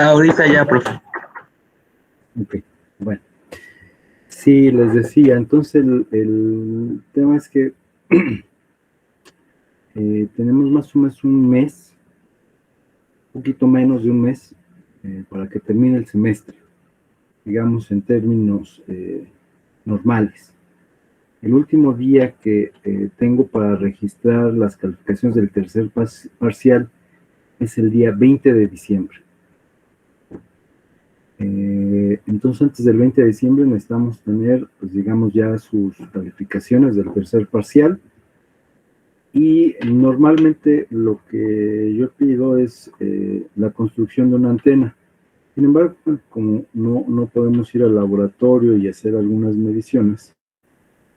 Ahorita ya, profe. Ok, bueno. Sí, les decía, entonces el tema es que tenemos más o menos un mes, un poquito menos de un mes, para que termine el semestre, digamos en términos normales. El último día que tengo para registrar las calificaciones del tercer parcial es el día 20 de diciembre. Entonces, antes del 20 de diciembre necesitamos tener, pues digamos, ya sus calificaciones del tercer parcial. Y normalmente lo que yo pido es la construcción de una antena. Sin embargo, como no podemos ir al laboratorio y hacer algunas mediciones,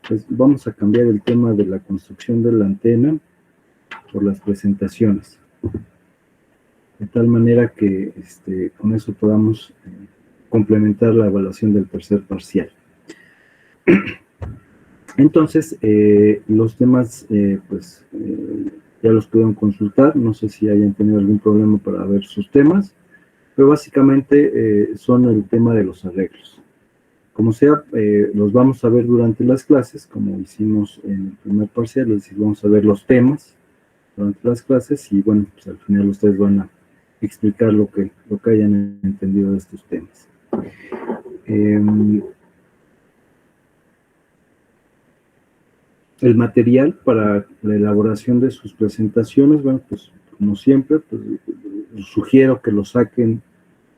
pues vamos a cambiar el tema de la construcción de la antena por las presentaciones. De tal manera que con eso podamos complementar la evaluación del tercer parcial. Entonces, los temas, ya los pudieron consultar. No sé si hayan tenido algún problema para ver sus temas, pero básicamente son el tema de los arreglos. Como sea, los vamos a ver durante las clases, como hicimos en el primer parcial, es decir, vamos a ver los temas durante las clases y bueno, pues al final ustedes van a explicar lo que hayan entendido de estos temas. El material para la elaboración de sus presentaciones, bueno, pues como siempre, pues sugiero que lo saquen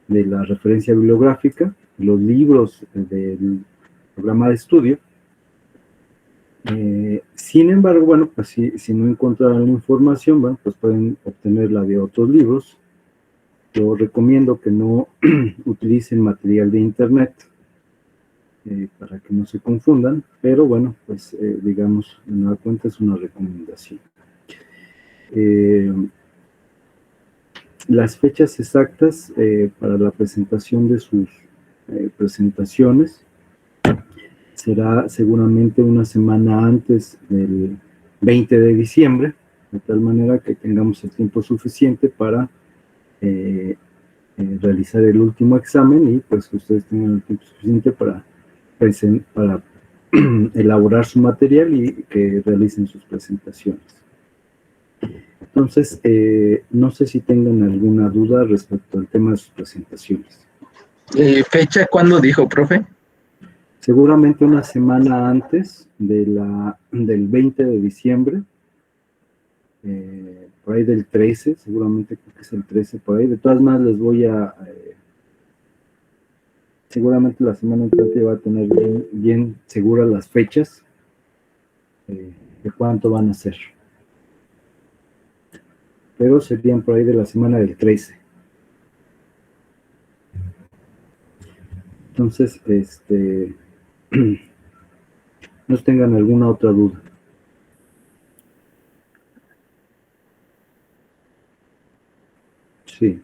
de la referencia bibliográfica, los libros del programa de estudio. Sin embargo, bueno, pues si no encontraron la información, bueno, pues pueden obtenerla de otros libros. Yo recomiendo que no utilicen material de internet para que no se confundan, pero bueno, pues digamos, en una cuenta es una recomendación. Las fechas exactas para la presentación de sus presentaciones será seguramente una semana antes del 20 de diciembre, de tal manera que tengamos el tiempo suficiente para realizar el último examen y pues que ustedes tengan el tiempo suficiente para elaborar su material y que realicen sus presentaciones. Entonces, no sé si tengan alguna duda respecto al tema de sus presentaciones. ¿Fecha cuándo dijo, profe? Seguramente una semana antes del 20 de diciembre, por ahí del 13, seguramente creo que es el 13 por ahí. De todas maneras les voy a... seguramente la semana entrante va a tener bien seguras las fechas de cuánto van a ser. Pero serían por ahí de la semana del 13. Entonces, no tengan alguna otra duda. Sí.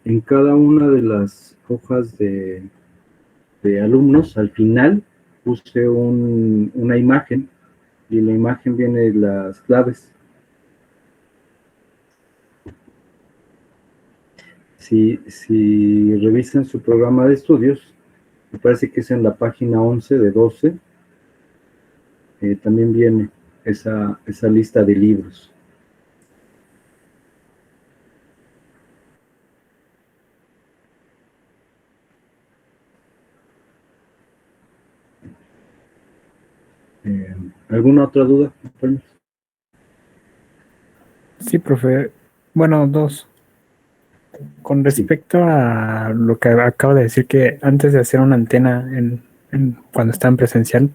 En cada una de las hojas de alumnos, al final puse una imagen y en la imagen vienen las claves. Si revisan su programa de estudios, me parece que es en la página 11 de 12, también viene esa lista de libros. ¿Alguna otra duda? Sí, profe. Bueno, dos. Con respecto a lo que acabo de decir, que antes de hacer una antena cuando está en presencial,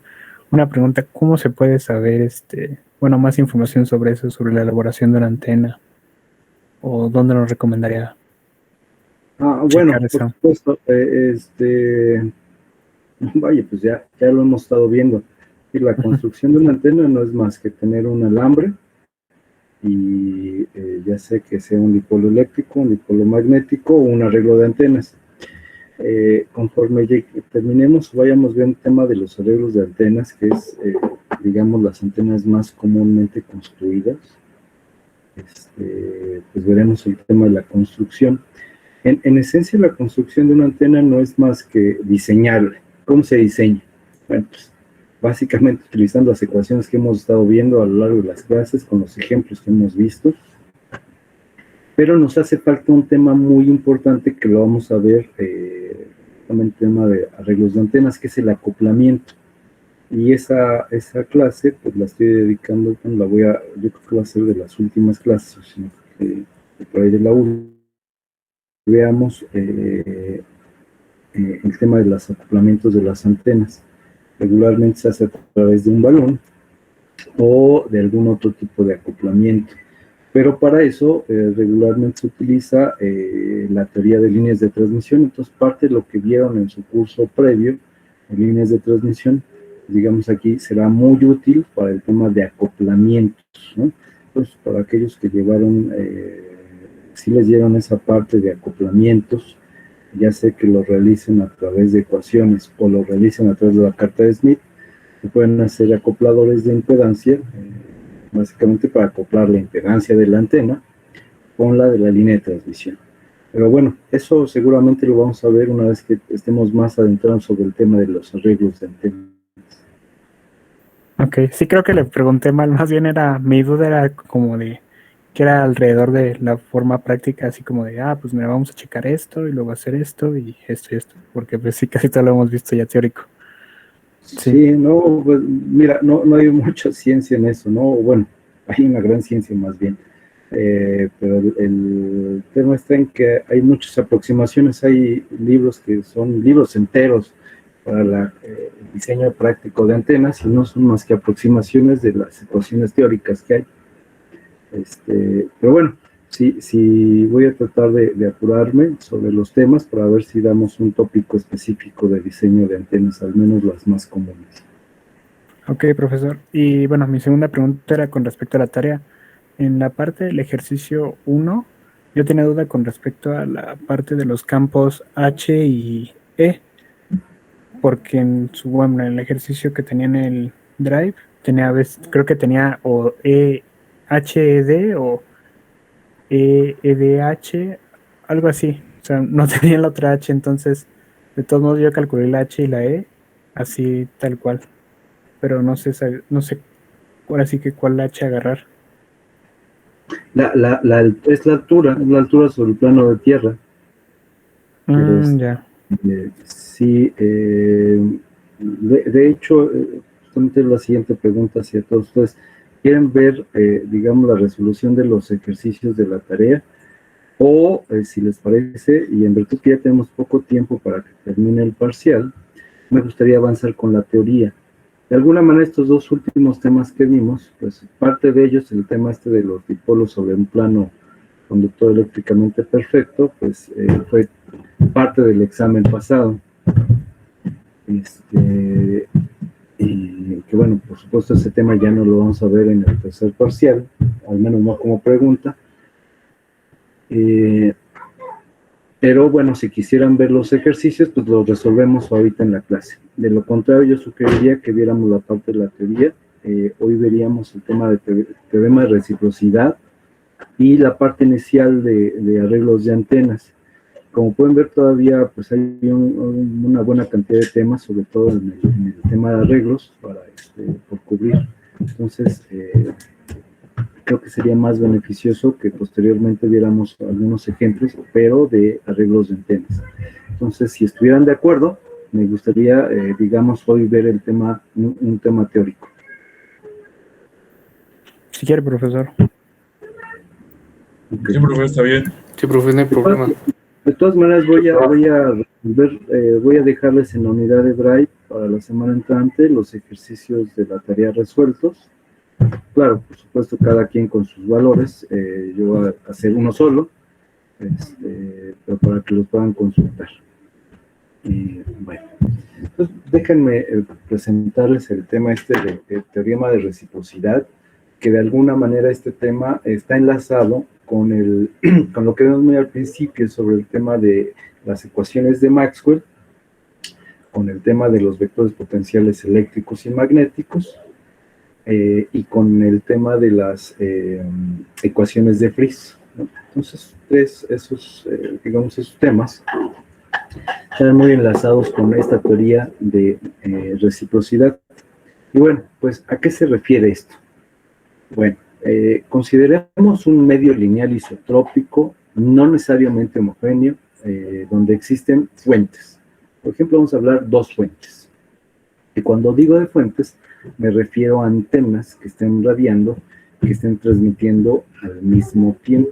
una pregunta, ¿cómo se puede saber más información sobre eso, sobre la elaboración de una antena? ¿O dónde nos recomendaría? Bueno, por supuesto, vaya, pues ya lo hemos estado viendo. Y la construcción de una antena no es más que tener un alambre y ya sé que sea un dipolo eléctrico, un dipolo magnético o un arreglo de antenas. Conforme terminemos, vayamos viendo el tema de los arreglos de antenas, que es, digamos, las antenas más comúnmente construidas. Pues veremos el tema de la construcción. En esencia, la construcción de una antena no es más que diseñarla. ¿Cómo se diseña? Bueno, pues básicamente utilizando las ecuaciones que hemos estado viendo a lo largo de las clases, con los ejemplos que hemos visto. Pero nos hace falta un tema muy importante que lo vamos a ver, el tema de arreglos de antenas, que es el acoplamiento. Y esa clase, pues la estoy dedicando, yo creo que va a ser de las últimas clases, sino que por ahí de la U. Veamos el tema de los acoplamientos de las antenas. Regularmente se hace a través de un balón o de algún otro tipo de acoplamiento. Pero para eso regularmente se utiliza la teoría de líneas de transmisión. Entonces, parte de lo que vieron en su curso previo, en líneas de transmisión, digamos aquí, será muy útil para el tema de acoplamientos, ¿no? Entonces, para aquellos que llevaron, si les dieron esa parte de acoplamientos, ya sé que lo realicen a través de ecuaciones o lo realicen a través de la carta de Smith, se pueden hacer acopladores de impedancia, básicamente para acoplar la impedancia de la antena con la de la línea de transmisión. Pero bueno, eso seguramente lo vamos a ver una vez que estemos más adentrados sobre el tema de los arreglos de antenas. Ok, sí creo que le pregunté mal, más bien mi duda era como de que era alrededor de la forma práctica, así como de, pues mira, vamos a checar esto y luego hacer esto y esto, porque pues sí, casi todo lo hemos visto ya teórico. Sí, no, pues mira, no hay mucha ciencia en eso, ¿no? Bueno, hay una gran ciencia más bien, pero el tema está en que hay muchas aproximaciones, hay libros que son libros enteros para el diseño práctico de antenas y no son más que aproximaciones de las ecuaciones teóricas que hay. Pero bueno, sí voy a tratar de apurarme sobre los temas para ver si damos un tópico específico de diseño de antenas, al menos las más comunes. Ok, profesor. Y bueno, mi segunda pregunta era con respecto a la tarea. En la parte del ejercicio 1, yo tenía duda con respecto a la parte de los campos H y E, porque en el ejercicio que tenía en el Drive, creo que tenía o HED o EDH, algo así. O sea, no tenía la otra H, entonces, de todos modos, yo calculé la H y la E, así tal cual. Pero no sé, ahora sí que cuál H agarrar. Es la altura sobre el plano de tierra. Ya. Sí, de hecho, justamente la siguiente pregunta hacia todos ustedes. ¿Quieren ver, digamos, la resolución de los ejercicios de la tarea? O, si les parece, y en virtud que ya tenemos poco tiempo para que termine el parcial, me gustaría avanzar con la teoría. De alguna manera, estos dos últimos temas que vimos, pues parte de ellos, el tema de los dipolos sobre un plano conductor eléctricamente perfecto, pues fue parte del examen pasado. Y que bueno, por supuesto ese tema ya no lo vamos a ver en el tercer parcial, al menos no como pregunta. Pero bueno, si quisieran ver los ejercicios, pues los resolvemos ahorita en la clase. De lo contrario, yo sugeriría que viéramos la parte de la teoría. Hoy veríamos el tema de teorema de reciprocidad y la parte inicial de arreglos de antenas. Como pueden ver, todavía pues hay una buena cantidad de temas, sobre todo en el tema de arreglos, por cubrir. Entonces, creo que sería más beneficioso que posteriormente viéramos algunos ejemplos, pero de arreglos de antenas. Entonces, si estuvieran de acuerdo, me gustaría, digamos, hoy ver el tema, un tema teórico. Si quiere, profesor. Okay. Sí, profe, está bien. Sí, profe, no hay problema. De todas maneras, voy a dejarles en la unidad de Drive para la semana entrante los ejercicios de la tarea resueltos. Claro, por supuesto, cada quien con sus valores. Yo voy a hacer uno solo, pero para que los puedan consultar. Bueno, entonces déjenme presentarles el tema de teorema de reciprocidad, que de alguna manera este tema está enlazado con lo que vimos muy al principio sobre el tema de las ecuaciones de Maxwell con el tema de los vectores potenciales eléctricos y magnéticos y con el tema de las ecuaciones de Friis, ¿no? Entonces, esos temas están muy enlazados con esta teoría de reciprocidad. Y bueno, pues, ¿a qué se refiere esto? Bueno, consideremos un medio lineal isotrópico, no necesariamente homogéneo, donde existen fuentes. Por ejemplo, vamos a hablar dos fuentes. Y cuando digo de fuentes, me refiero a antenas que estén radiando, que estén transmitiendo al mismo tiempo.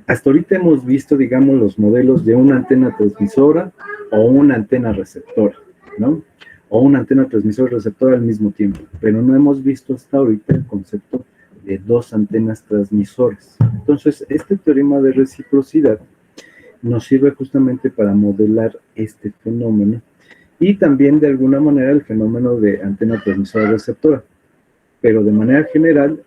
Hasta ahorita hemos visto, digamos, los modelos de una antena transmisora o una antena receptora, ¿no? O una antena transmisora y receptora al mismo tiempo, pero no hemos visto hasta ahorita el concepto de dos antenas transmisoras. Entonces, este teorema de reciprocidad nos sirve justamente para modelar este fenómeno y también de alguna manera el fenómeno de antena transmisora receptora, pero de manera general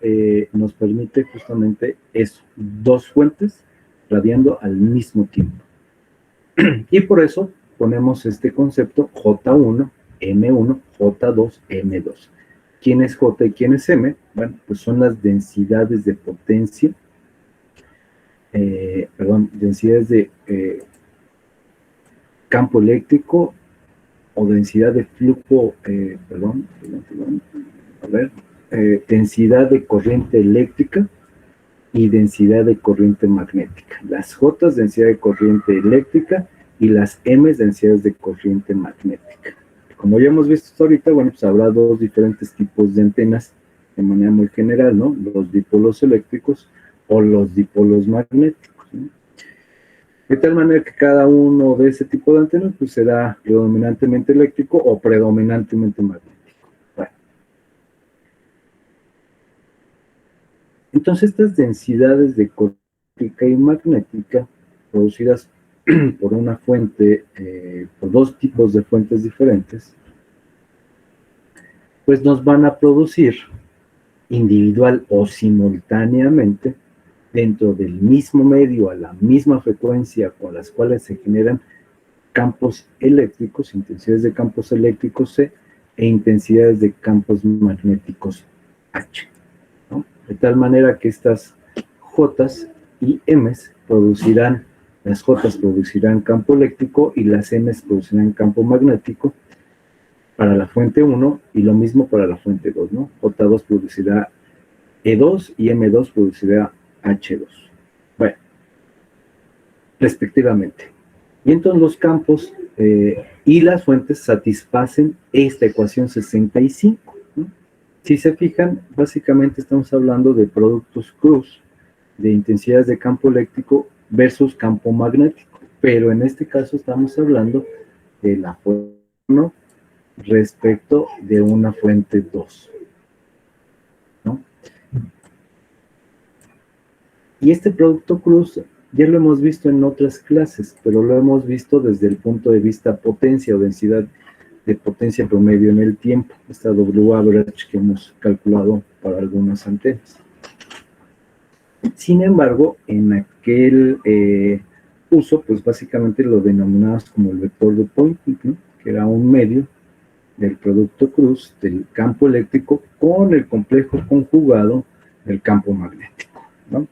nos permite justamente eso, dos fuentes radiando al mismo tiempo. Y por eso ponemos este concepto J1, M1, J2, M2. ¿Quién es J y quién es M? Bueno, pues son las densidades de potencia, densidades de campo eléctrico o densidad de flujo, densidad de corriente eléctrica y densidad de corriente magnética. Las J, densidad de corriente eléctrica, y las M, densidades de corriente magnética. Como ya hemos visto hasta ahorita, bueno, pues habrá dos diferentes tipos de antenas de manera muy general, ¿no? Los dipolos eléctricos o los dipolos magnéticos, ¿no? De tal manera que cada uno de ese tipo de antenas pues será predominantemente eléctrico o predominantemente magnético. Bueno. Entonces estas densidades de corriente eléctrica y magnética producidas por una fuente, por dos tipos de fuentes diferentes, pues nos van a producir individual o simultáneamente dentro del mismo medio, a la misma frecuencia con las cuales se generan campos eléctricos, intensidades de campos eléctricos C e intensidades de campos magnéticos H, ¿no? De tal manera que estas J y M producirán, las J producirán campo eléctrico y las M producirán campo magnético para la fuente 1 y lo mismo para la fuente 2, ¿no? J2 producirá E2 y M2 producirá H2. Bueno, respectivamente. Y entonces los campos y las fuentes satisfacen esta ecuación 65, ¿no? Si se fijan, básicamente estamos hablando de productos cruz, de intensidades de campo eléctrico versus campo magnético, pero en este caso estamos hablando de la fuente 1 respecto de una fuente 2, ¿no? Y este producto cruz ya lo hemos visto en otras clases, pero lo hemos visto desde el punto de vista potencia o densidad de potencia promedio en el tiempo, esta W average que hemos calculado para algunas antenas. Sin embargo, en aquel uso, pues básicamente lo denominamos como el vector de Poynting, ¿no? Que era un medio del producto cruz del campo eléctrico con el complejo conjugado del campo magnético, ¿no?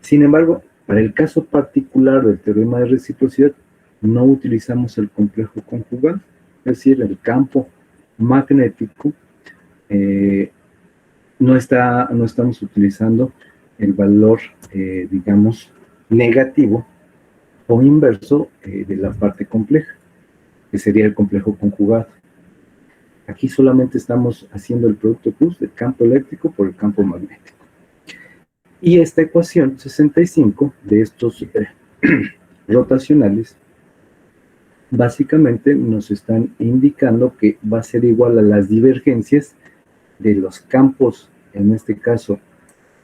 Sin embargo, para el caso particular del teorema de reciprocidad, no utilizamos el complejo conjugado, es decir, el campo magnético no estamos utilizando el valor, digamos, negativo o inverso de la parte compleja, que sería el complejo conjugado. Aquí solamente estamos haciendo el producto cruz del campo eléctrico por el campo magnético. Y esta ecuación 65 de estos rotacionales básicamente nos están indicando que va a ser igual a las divergencias de los campos, en este caso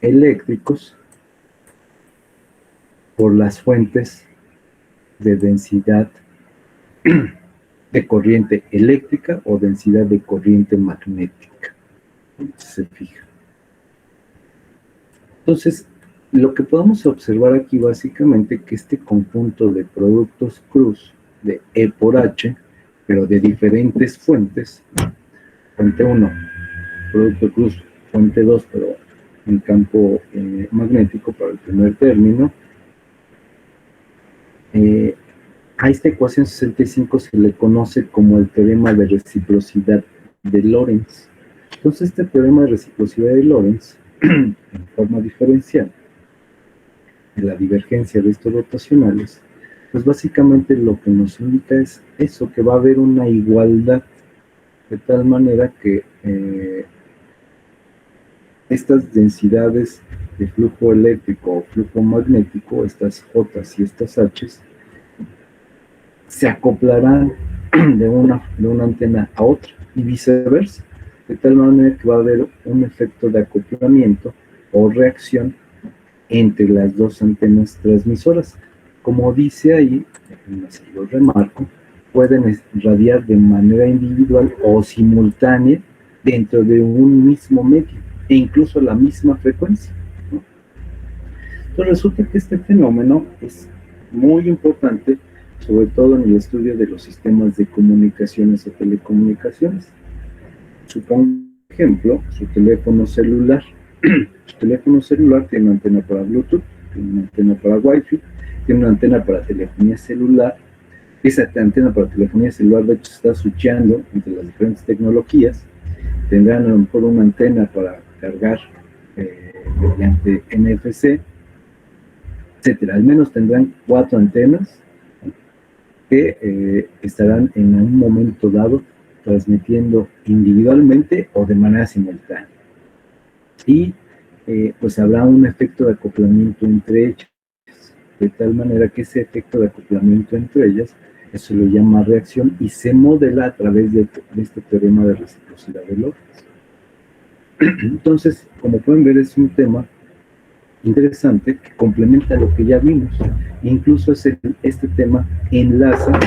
eléctricos, por las fuentes de densidad de corriente eléctrica o densidad de corriente magnética. Se fija. Entonces, Lo que podemos observar aquí básicamente que este conjunto de productos cruz de E por H, pero de diferentes fuentes, fuente 1, producto cruz, fuente 2, pero en campo magnético para el primer término, a esta ecuación 65 se le conoce como el teorema de reciprocidad de Lorentz. Entonces, este teorema de reciprocidad de Lorentz, en forma diferencial, de la divergencia de estos rotacionales, pues básicamente lo que nos indica es eso, que va a haber una igualdad, de tal manera que estas densidades de flujo eléctrico o flujo magnético, estas J y estas H, se acoplarán de una antena a otra y viceversa, de tal manera que va a haber un efecto de acoplamiento o reacción entre las dos antenas transmisoras. Como dice ahí, así lo remarco, pueden radiar de manera individual o simultánea dentro de un mismo medio e incluso la misma frecuencia, ¿no? Entonces resulta que este fenómeno es muy importante, sobre todo en el estudio de los sistemas de comunicaciones o telecomunicaciones. Supongo, por ejemplo, su teléfono celular. Su teléfono celular tiene una antena para Bluetooth, tiene una antena para Wi-Fi, tiene una antena para telefonía celular. Esa antena para telefonía celular, de hecho, se está switchando entre las diferentes tecnologías. Tendrán a lo mejor una antena para cargar mediante NFC, etcétera. Al menos tendrán 4 antenas que estarán en un momento dado transmitiendo individualmente o de manera simultánea. Y pues habrá un efecto de acoplamiento entre ellas, de tal manera que ese efecto de acoplamiento entre ellas, eso lo llama reacción y se modela a través de este teorema de reciprocidad de Lorentz. Entonces, como pueden ver, es un tema interesante que complementa lo que ya vimos. Incluso este tema enlaza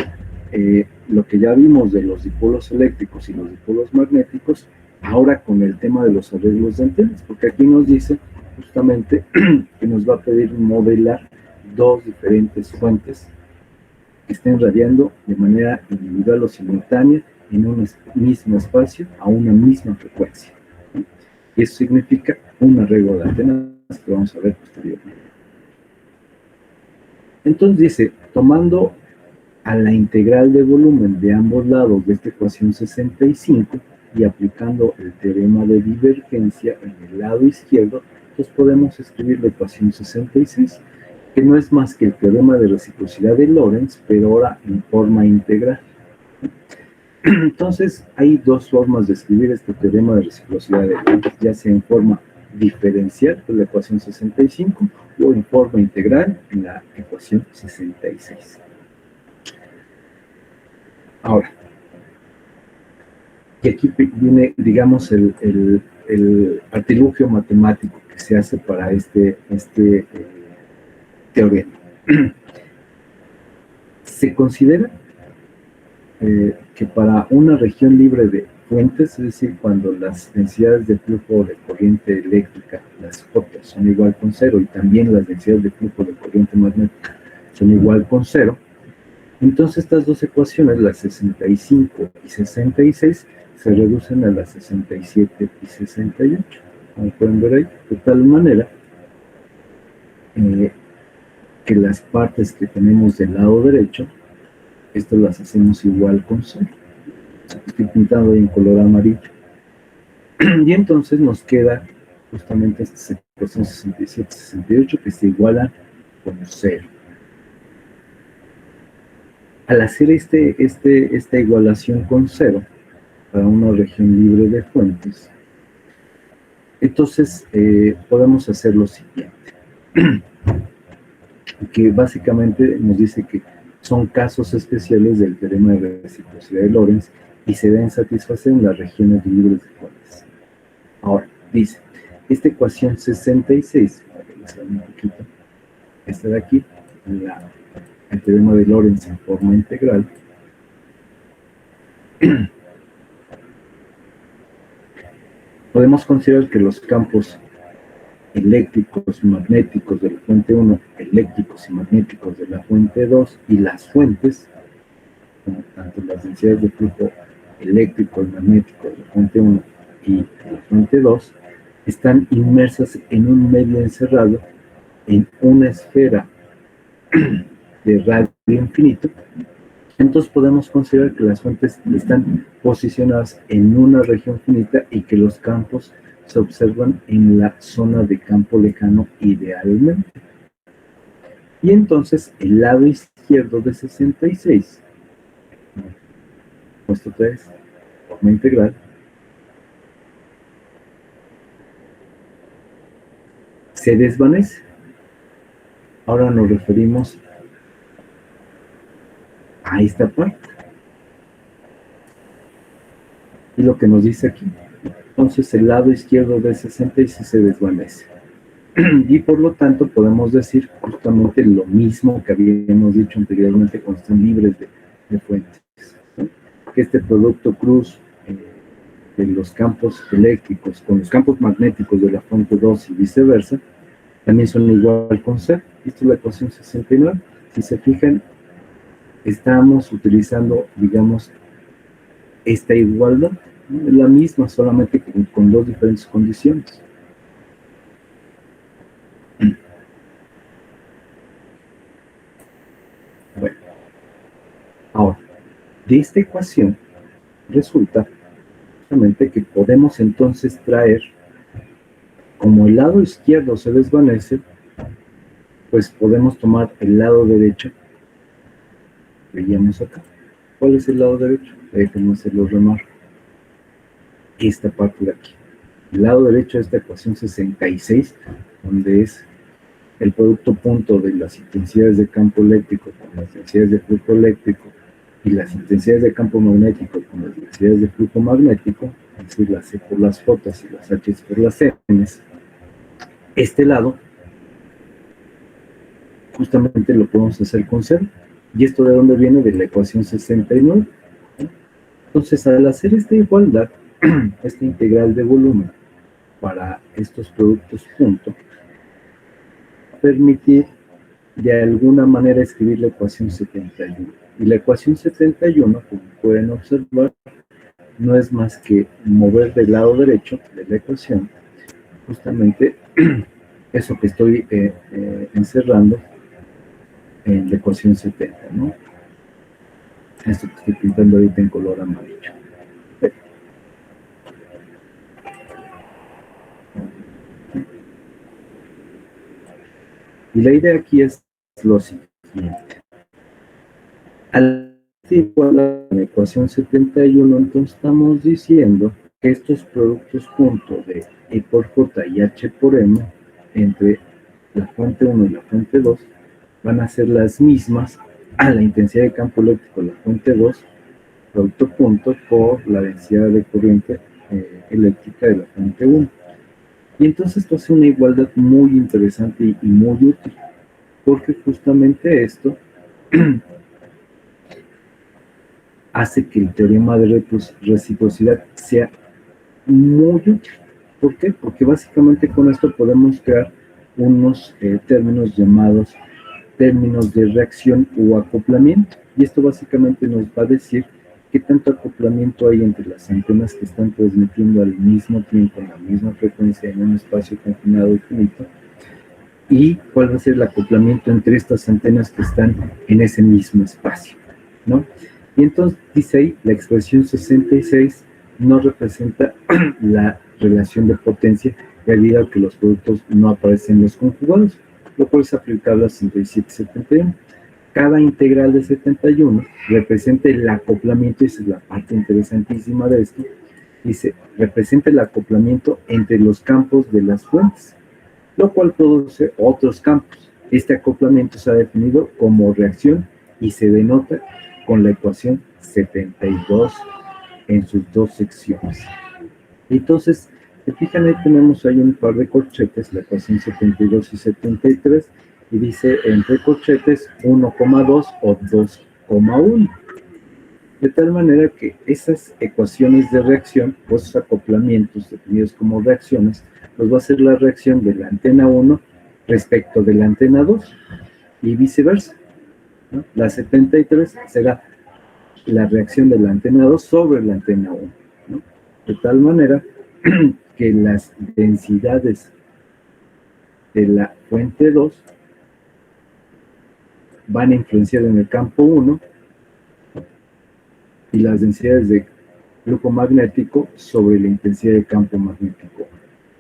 lo que ya vimos de los dipolos eléctricos y los dipolos magnéticos, ahora con el tema de los arreglos de antenas, porque aquí nos dice justamente que nos va a pedir modelar dos diferentes fuentes que estén radiando de manera individual o simultánea en un mismo espacio a una misma frecuencia. Y eso significa un arreglo de antenas que vamos a ver posteriormente. Entonces dice, tomando a la integral de volumen de ambos lados de esta ecuación 65 y aplicando el teorema de divergencia en el lado izquierdo, pues podemos escribir la ecuación 66, que no es más que el teorema de reciprocidad de Lorentz, pero ahora en forma integral. Entonces, hay dos formas de escribir este teorema de reciprocidad de Lorentz, ya sea en forma diferencial, que es la ecuación 65, o en forma integral, en la ecuación 66. Ahora, y aquí viene, digamos, el artilugio matemático que se hace para este teorema. Se considera que para una región libre de fuentes, es decir, cuando las densidades de flujo de corriente eléctrica, las J, son igual con 0, y también las densidades de flujo de corriente magnética son igual con 0, entonces estas dos ecuaciones, las 65 y 66, se reducen a las 67 y 68, como pueden ver ahí, de tal manera que las partes que tenemos del lado derecho, estas las hacemos igual con 0. Estoy pintando ahí en color amarillo. Y entonces nos queda justamente estas ecuaciones 67 y 68 que se igualan con 0. Al hacer esta igualación con 0 para una región libre de fuentes, entonces podemos hacer lo siguiente, que básicamente nos dice que son casos especiales del teorema de reciprocidad de Lorentz y se deben satisfacer en las regiones libres de fuentes. Ahora, dice, esta ecuación 66, un poquito, esta de aquí, el teorema de Lorentz en forma integral, podemos considerar que los campos eléctricos y magnéticos de la fuente 1, eléctricos y magnéticos de la fuente 2 y las fuentes, tanto las densidades de flujo eléctrico y magnético de la fuente 1 y de la fuente 2, están inmersas en un medio encerrado en una esfera de radio infinito. Entonces podemos considerar que las fuentes están posicionadas en una región finita y que los campos se observan en la zona de campo lejano idealmente. Y entonces el lado izquierdo de 66, puesto 3, forma integral, se desvanece. Ahora nos referimos a esta parte. Y lo que nos dice aquí. Entonces el lado izquierdo de 66 se desvanece. Y por lo tanto podemos decir justamente lo mismo que habíamos dicho anteriormente cuando están libres de fuentes, ¿no? Que este producto cruz de los campos eléctricos con los campos magnéticos de la fuente 2 y viceversa también son igual con C. Esta es la ecuación 69. Si se fijan, estamos utilizando, digamos, esta igualdad, ¿no? Es la misma, solamente con dos diferentes condiciones. Bueno, ahora, de esta ecuación resulta justamente que podemos entonces traer, como el lado izquierdo se desvanece, pues podemos tomar el lado derecho. Veíamos acá. ¿Cuál es el lado derecho? Déjenme hacerlo remarco. Esta parte de aquí. El lado derecho de esta ecuación 66, donde es el producto punto de las intensidades de campo eléctrico con las densidades de flujo eléctrico y las intensidades de campo magnético con las densidades de flujo magnético, es decir, las C por las J y las H por las N. Este lado justamente lo podemos hacer con cero. ¿Y esto de dónde viene? De la ecuación 69. Entonces, al hacer esta igualdad, esta integral de volumen para estos productos punto, permitir de alguna manera escribir la ecuación 71. Y la ecuación 71, como pueden observar, no es más que mover del lado derecho de la ecuación justamente eso que estoy encerrando en la ecuación 70, ¿no? Esto que estoy pintando ahorita en color amarillo. Y la idea aquí es lo siguiente. Al igualar la ecuación 71, entonces estamos diciendo que estos productos punto de E por J y H por M entre la fuente 1 y la fuente 2 van a ser las mismas a la intensidad de campo eléctrico de la fuente 2, producto punto, por la densidad de corriente eléctrica de la fuente 1. Y entonces esto hace una igualdad muy interesante y muy útil, porque justamente esto hace que el teorema de reciprocidad sea muy útil. ¿Por qué? Porque básicamente con esto podemos crear unos términos llamados términos de reacción o acoplamiento. Y esto básicamente nos va a decir qué tanto acoplamiento hay entre las antenas que están transmitiendo al mismo tiempo en la misma frecuencia en un espacio confinado y finito, y cuál va a ser el acoplamiento entre estas antenas que están en ese mismo espacio, ¿no? Y entonces dice ahí, la expresión 66 no representa la relación de potencia debido a que los productos no aparecen en los conjugados, lo cual es aplicable a 67-71. Cada integral de 71 representa el acoplamiento, y esa es la parte interesantísima de esto, dice, representa el acoplamiento entre los campos de las fuentes, lo cual produce otros campos. Este acoplamiento se ha definido como reacción y se denota con la ecuación 72 en sus dos secciones. Entonces, se fijan, ahí tenemos ahí un par de corchetes, la ecuación 72 y 73, y dice entre corchetes 1,2 o 2,1. De tal manera que esas ecuaciones de reacción, o esos acoplamientos definidos como reacciones, pues va a ser la reacción de la antena 1 respecto de la antena 2 y viceversa, ¿no? La 73 será la reacción de la antena 2 sobre la antena 1, ¿no? De tal manera que las densidades de la fuente 2 van a influenciar en el campo 1 y las densidades de flujo magnético sobre la intensidad de campo magnético.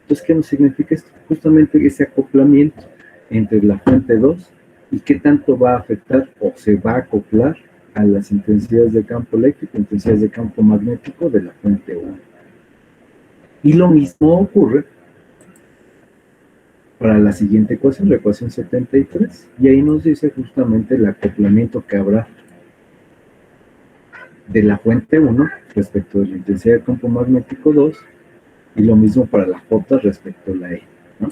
Entonces, ¿qué nos significa esto? Justamente ese acoplamiento entre la fuente 2 y qué tanto va a afectar o se va a acoplar a las intensidades de campo eléctrico, intensidades de campo magnético de la fuente 1. Y lo mismo ocurre para la siguiente ecuación, la ecuación 73, y ahí nos dice justamente el acoplamiento que habrá de la fuente 1 respecto de la intensidad de campo magnético 2, y lo mismo para la J respecto a la E, ¿no?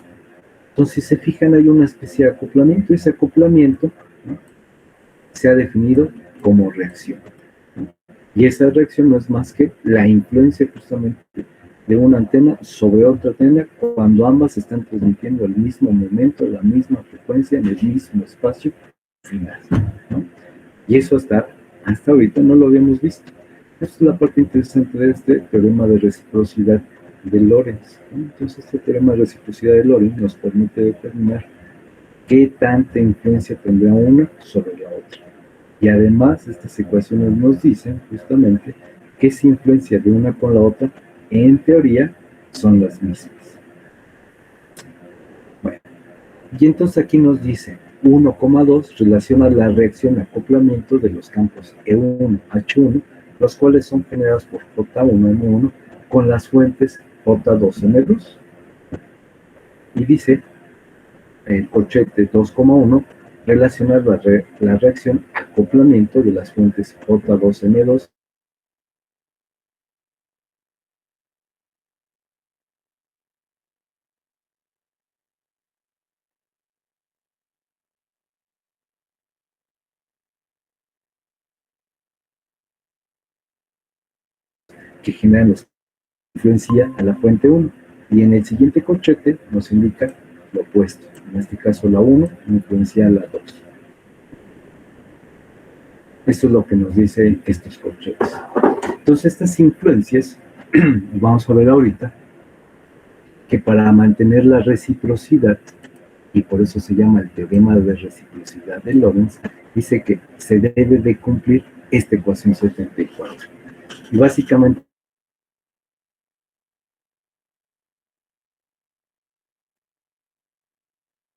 Entonces, si se fijan, hay una especie de acoplamiento, y ese acoplamiento, ¿no?, se ha definido como reacción, ¿no? Y esa reacción no es más que la influencia justamente de una antena sobre otra antena cuando ambas están transmitiendo al mismo momento, la misma frecuencia, en el mismo espacio final, ¿no? Y eso hasta ahorita no lo habíamos visto. Esta es la parte interesante de este teorema de reciprocidad de Lorentz, ¿no? Entonces, este teorema de reciprocidad de Lorentz nos permite determinar qué tanta influencia tendrá una sobre la otra. Y además, estas ecuaciones nos dicen justamente que esa influencia de una con la otra, en teoría, son las mismas. Bueno, y entonces aquí nos dice 1,2 relaciona la reacción acoplamiento de los campos E1, H1, los cuales son generados por J1, M1, con las fuentes J2, M2. Y dice el corchete 2,1 relacionar la reacción acoplamiento de las fuentes J2, M2 que generan los influencia a la fuente 1, y en el siguiente corchete nos indica lo opuesto, en este caso la 1 influencia a la 2. Esto es lo que nos dicen estos corchetes. Entonces, estas influencias, vamos a ver ahorita, que para mantener la reciprocidad, y por eso se llama el teorema de reciprocidad de Lorentz, dice que se debe de cumplir esta ecuación 74. Y básicamente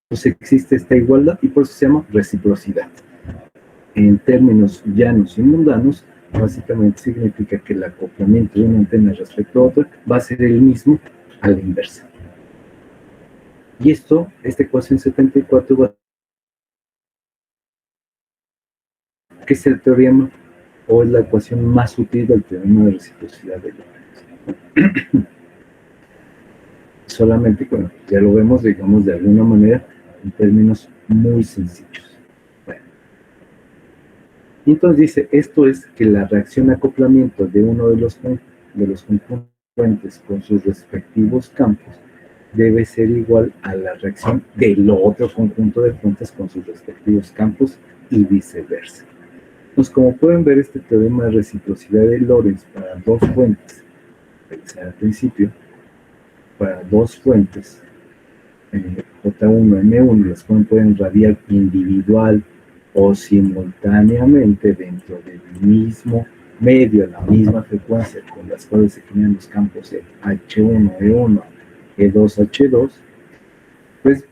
pues existe esta igualdad y por eso se llama reciprocidad. En términos llanos y mundanos, básicamente significa que el acoplamiento de una antena respecto a otra va a ser el mismo a la inversa. Y esta ecuación 74 va, que es el teorema o es la ecuación más útil del teorema de reciprocidad de Lorentz. Solamente, bueno, ya lo vemos, digamos, de alguna manera, en términos muy sencillos. Bueno. Y entonces dice, esto es que la reacción acoplamiento de uno de los componentes con sus respectivos campos debe ser igual a la reacción del otro conjunto de fuentes con sus respectivos campos y viceversa. Entonces, como pueden ver, este teorema de reciprocidad de Lorentz para dos fuentes, pensé al principio, para dos fuentes, J1, M1, las cuales pueden radiar individual o simultáneamente dentro del mismo medio, la misma frecuencia con las cuales se generan los campos H1, E1, E2, H2, pues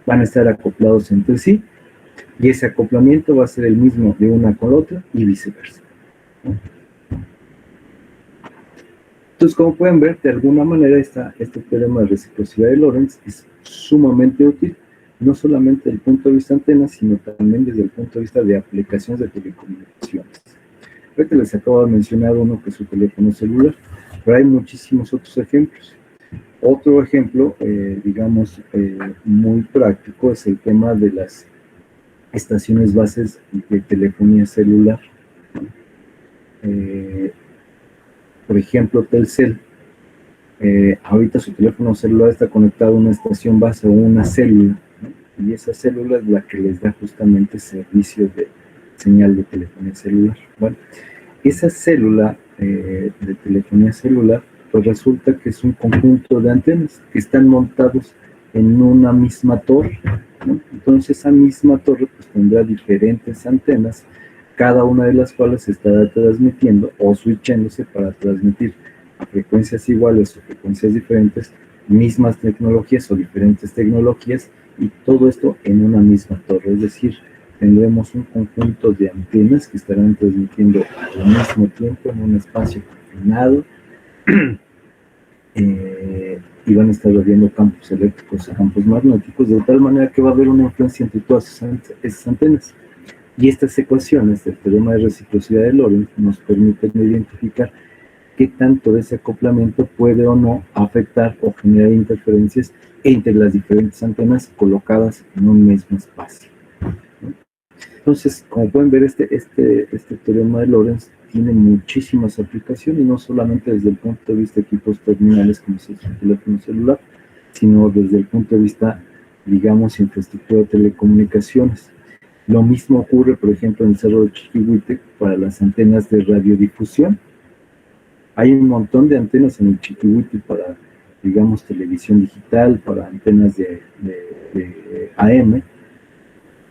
van a estar acoplados entre sí, y ese acoplamiento va a ser el mismo de una con la otra y viceversa. Entonces, como pueden ver, de alguna manera este teorema de reciprocidad de Lorentz es sumamente útil, no solamente desde el punto de vista antena, sino también desde el punto de vista de aplicaciones de telecomunicaciones. Ahorita les acabo de mencionar uno que es su teléfono celular, pero hay muchísimos otros ejemplos. Otro ejemplo, digamos, muy práctico es el tema de las estaciones bases de telefonía celular, ¿no? por ejemplo, Telcel, ahorita su teléfono celular está conectado a una estación base o una célula, ¿no? Y esa célula es la que les da justamente servicio de señal de telefonía celular. Bueno, esa célula de telefonía celular, pues resulta que es un conjunto de antenas que están montados en una misma torre, ¿no? Entonces esa misma torre pues tendrá diferentes antenas, cada una de las cuales estará transmitiendo o switchándose para transmitir a frecuencias iguales o frecuencias diferentes, mismas tecnologías o diferentes tecnologías, y todo esto en una misma torre. Es decir, tendremos un conjunto de antenas que estarán transmitiendo al mismo tiempo en un espacio confinado, y van a estar habiendo campos eléctricos y campos magnéticos, de tal manera que va a haber una influencia entre todas esas antenas. Y estas ecuaciones del teorema de reciprocidad de Lorentz nos permiten identificar qué tanto ese acoplamiento puede o no afectar o generar interferencias entre las diferentes antenas colocadas en un mismo espacio. Entonces, como pueden ver, este teorema de Lorentz tiene muchísimas aplicaciones, no solamente desde el punto de vista de equipos terminales como es el teléfono celular, sino desde el punto de vista, digamos, infraestructura de telecomunicaciones. Lo mismo ocurre, por ejemplo, en el Cerro de Chiquihuite para las antenas de radiodifusión. Hay un montón de antenas en el Chiquihuite para, digamos, televisión digital, para antenas de AM,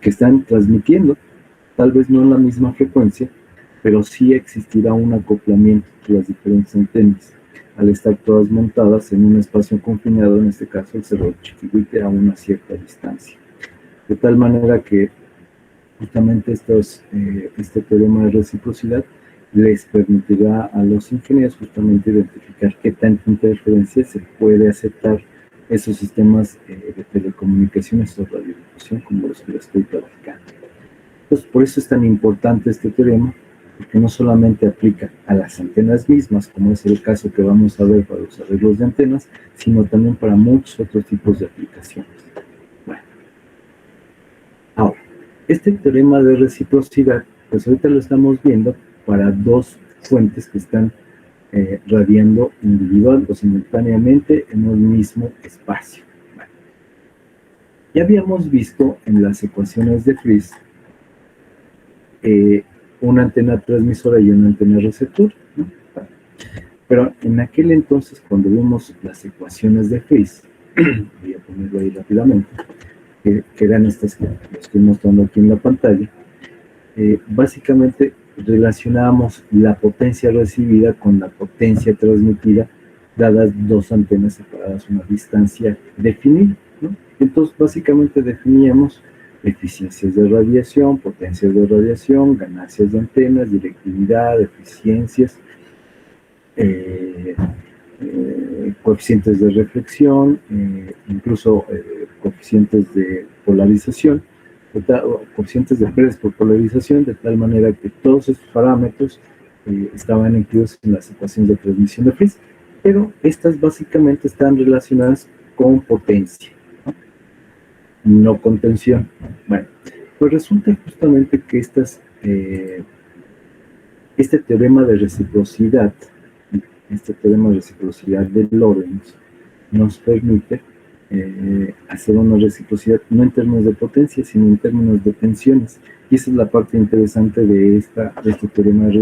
que están transmitiendo, tal vez no en la misma frecuencia, pero sí existirá un acoplamiento entre las diferentes antenas, al estar todas montadas en un espacio confinado, en este caso el Cerro de Chiquihuite, a una cierta distancia. De tal manera que justamente este teorema de reciprocidad les permitirá a los ingenieros justamente identificar qué tanta interferencia se puede aceptar esos sistemas de telecomunicaciones o radiodifusión como los que les estoy platicando. Entonces, por eso es tan importante este teorema, porque no solamente aplica a las antenas mismas, como es el caso que vamos a ver para los arreglos de antenas, sino también para muchos otros tipos de aplicaciones. Bueno, ahora, este teorema de reciprocidad, pues ahorita lo estamos viendo para dos fuentes que están radiando individual o simultáneamente en un mismo espacio. Bueno, ya habíamos visto en las ecuaciones de Friis una antena transmisora y una antena receptora, ¿no? Pero en aquel entonces, cuando vimos las ecuaciones de Friis, voy a ponerlo ahí rápidamente, que eran estas que estoy mostrando aquí en la pantalla, básicamente relacionábamos la potencia recibida con la potencia transmitida, dadas dos antenas separadas a una distancia definida, ¿no? Entonces, básicamente definíamos eficiencias de radiación, potencias de radiación, ganancias de antenas, directividad, eficiencias, coeficientes de reflexión, incluso coeficientes de polarización, coeficientes de Pérez por polarización, de tal manera que todos estos parámetros estaban incluidos en las ecuaciones de transmisión de Friis, pero estas básicamente están relacionadas con potencia, no con tensión. Bueno, pues resulta justamente que este teorema de reciprocidad de Lorentz nos permite hacer una reciprocidad no en términos de potencia, sino en términos de tensiones. Y esa es la parte interesante de este teorema de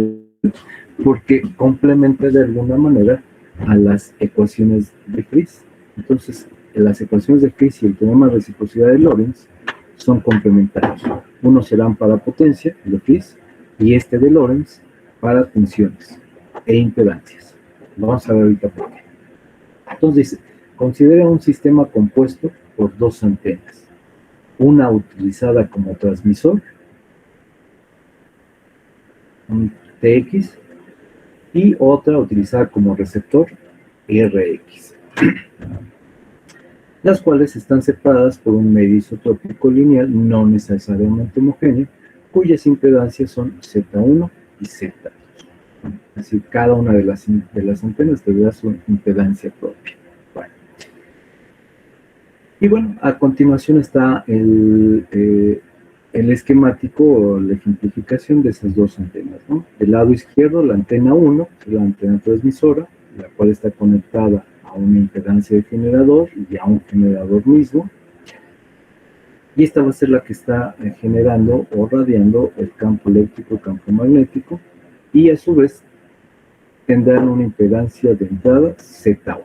reciprocidad, porque complementa de alguna manera a las ecuaciones de Friis. Entonces, las ecuaciones de Friis y el teorema de reciprocidad de Lorentz son complementarios. Unos serán para potencia, el de Friis, y este de Lorentz para tensiones e impedancias. Vamos a ver ahorita por qué. Entonces, considera un sistema compuesto por dos antenas, una utilizada como transmisor, un TX, y otra utilizada como receptor, RX, las cuales están separadas por un medio isotrópico lineal no necesariamente homogéneo, cuyas impedancias son Z1 y Z2. Es decir, cada una de las antenas tendrá su impedancia propia. Bueno. Y bueno, a continuación está el esquemático o la ejemplificación de esas dos antenas, ¿no? Del lado izquierdo, la antena 1, que es la antena transmisora, la cual está conectada a una impedancia de generador y a un generador mismo. Y esta va a ser la que está generando o radiando el campo eléctrico, el campo magnético, y a su vez tendrán una impedancia de entrada Z1.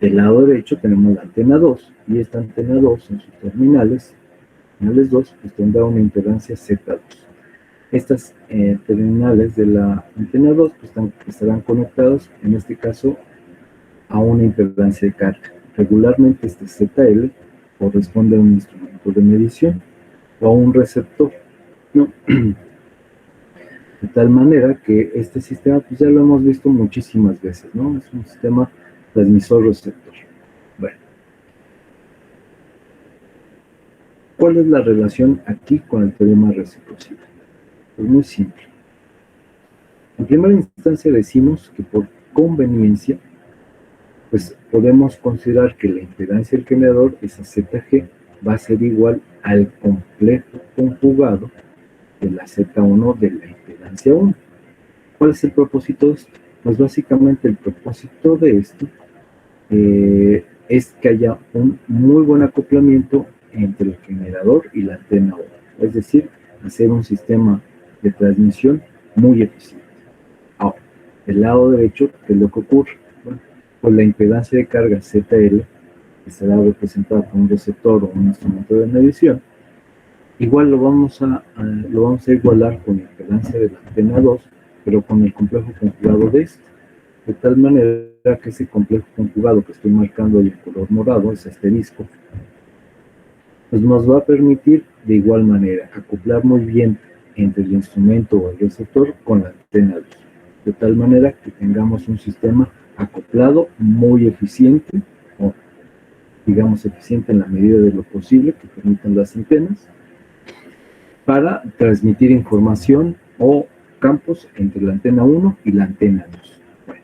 Del lado derecho tenemos la antena 2, y esta antena 2 en sus terminales 2, pues tendrá una impedancia Z2. Estas terminales de la antena 2 pues, estarán conectados, en este caso, a una impedancia de carga. Regularmente este ZL corresponde a un instrumento de medición o a un receptor, ¿no? De tal manera que este sistema pues ya lo hemos visto muchísimas veces, ¿no? Es un sistema transmisor-receptor. Bueno. ¿Cuál es la relación aquí con el teorema de reciprocidad? Pues muy simple. En primera instancia decimos que por conveniencia pues podemos considerar que la impedancia del generador, esa ZG, va a ser igual al complejo conjugado de la Z1 de la impedancia 1. ¿Cuál es el propósito de esto? Pues básicamente el propósito de esto es que haya un muy buen acoplamiento entre el generador y la antena 1. Es decir, hacer un sistema de transmisión muy eficiente. Ahora, del lado derecho, ¿qué es lo que ocurre? Bueno, pues la impedancia de carga ZL, que será representada por un receptor o un instrumento de medición, igual lo vamos a igualar con la impedancia de la antena 2, pero con el complejo conjugado de este. De tal manera que ese complejo conjugado que estoy marcando ahí en color morado, ese asterisco, pues nos va a permitir de igual manera acoplar muy bien entre el instrumento o el receptor con la antena 2. De tal manera que tengamos un sistema acoplado muy eficiente, o digamos eficiente en la medida de lo posible que permitan las antenas, para transmitir información o campos entre la antena 1 y la antena 2. Bueno,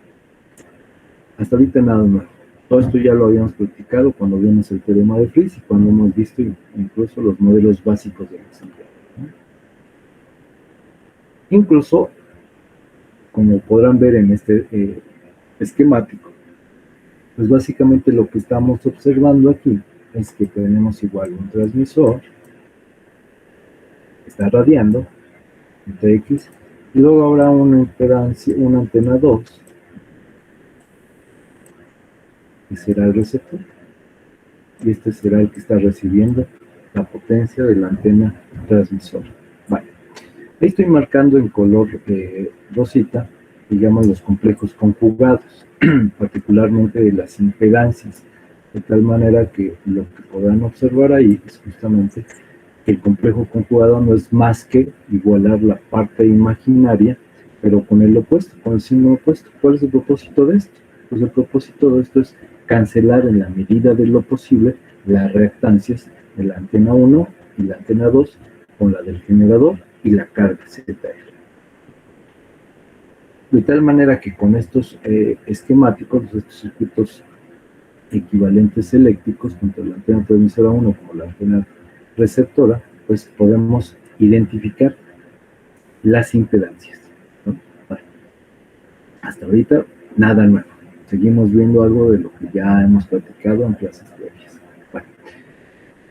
hasta ahorita nada nuevo. Todo esto ya lo habíamos practicado cuando vimos el teorema de Fries y cuando hemos visto incluso los modelos básicos de la central, ¿no? Incluso, como podrán ver en este esquemático, pues básicamente lo que estamos observando aquí es que tenemos igual un transmisor que está radiando, X, y luego habrá una impedancia, una antena 2, que será el receptor, y este será el que está recibiendo la potencia de la antena transmisora. Vale. Ahí estoy marcando en color rosita, digamos, los complejos conjugados, particularmente de las impedancias, de tal manera que lo que podrán observar ahí es justamente que el complejo conjugado no es más que igualar la parte imaginaria, pero con el opuesto, con el signo opuesto. ¿Cuál es el propósito de esto? Pues el propósito de esto es cancelar en la medida de lo posible las reactancias de la antena 1 y la antena 2 con la del generador y la carga ZL. De tal manera que con estos esquemáticos, estos circuitos equivalentes eléctricos, tanto la antena transmisora 1 como la antena receptora, pues podemos identificar las impedancias, ¿no? Vale. Hasta ahorita, nada nuevo. Seguimos viendo algo de lo que ya hemos platicado en clases previas. Bueno.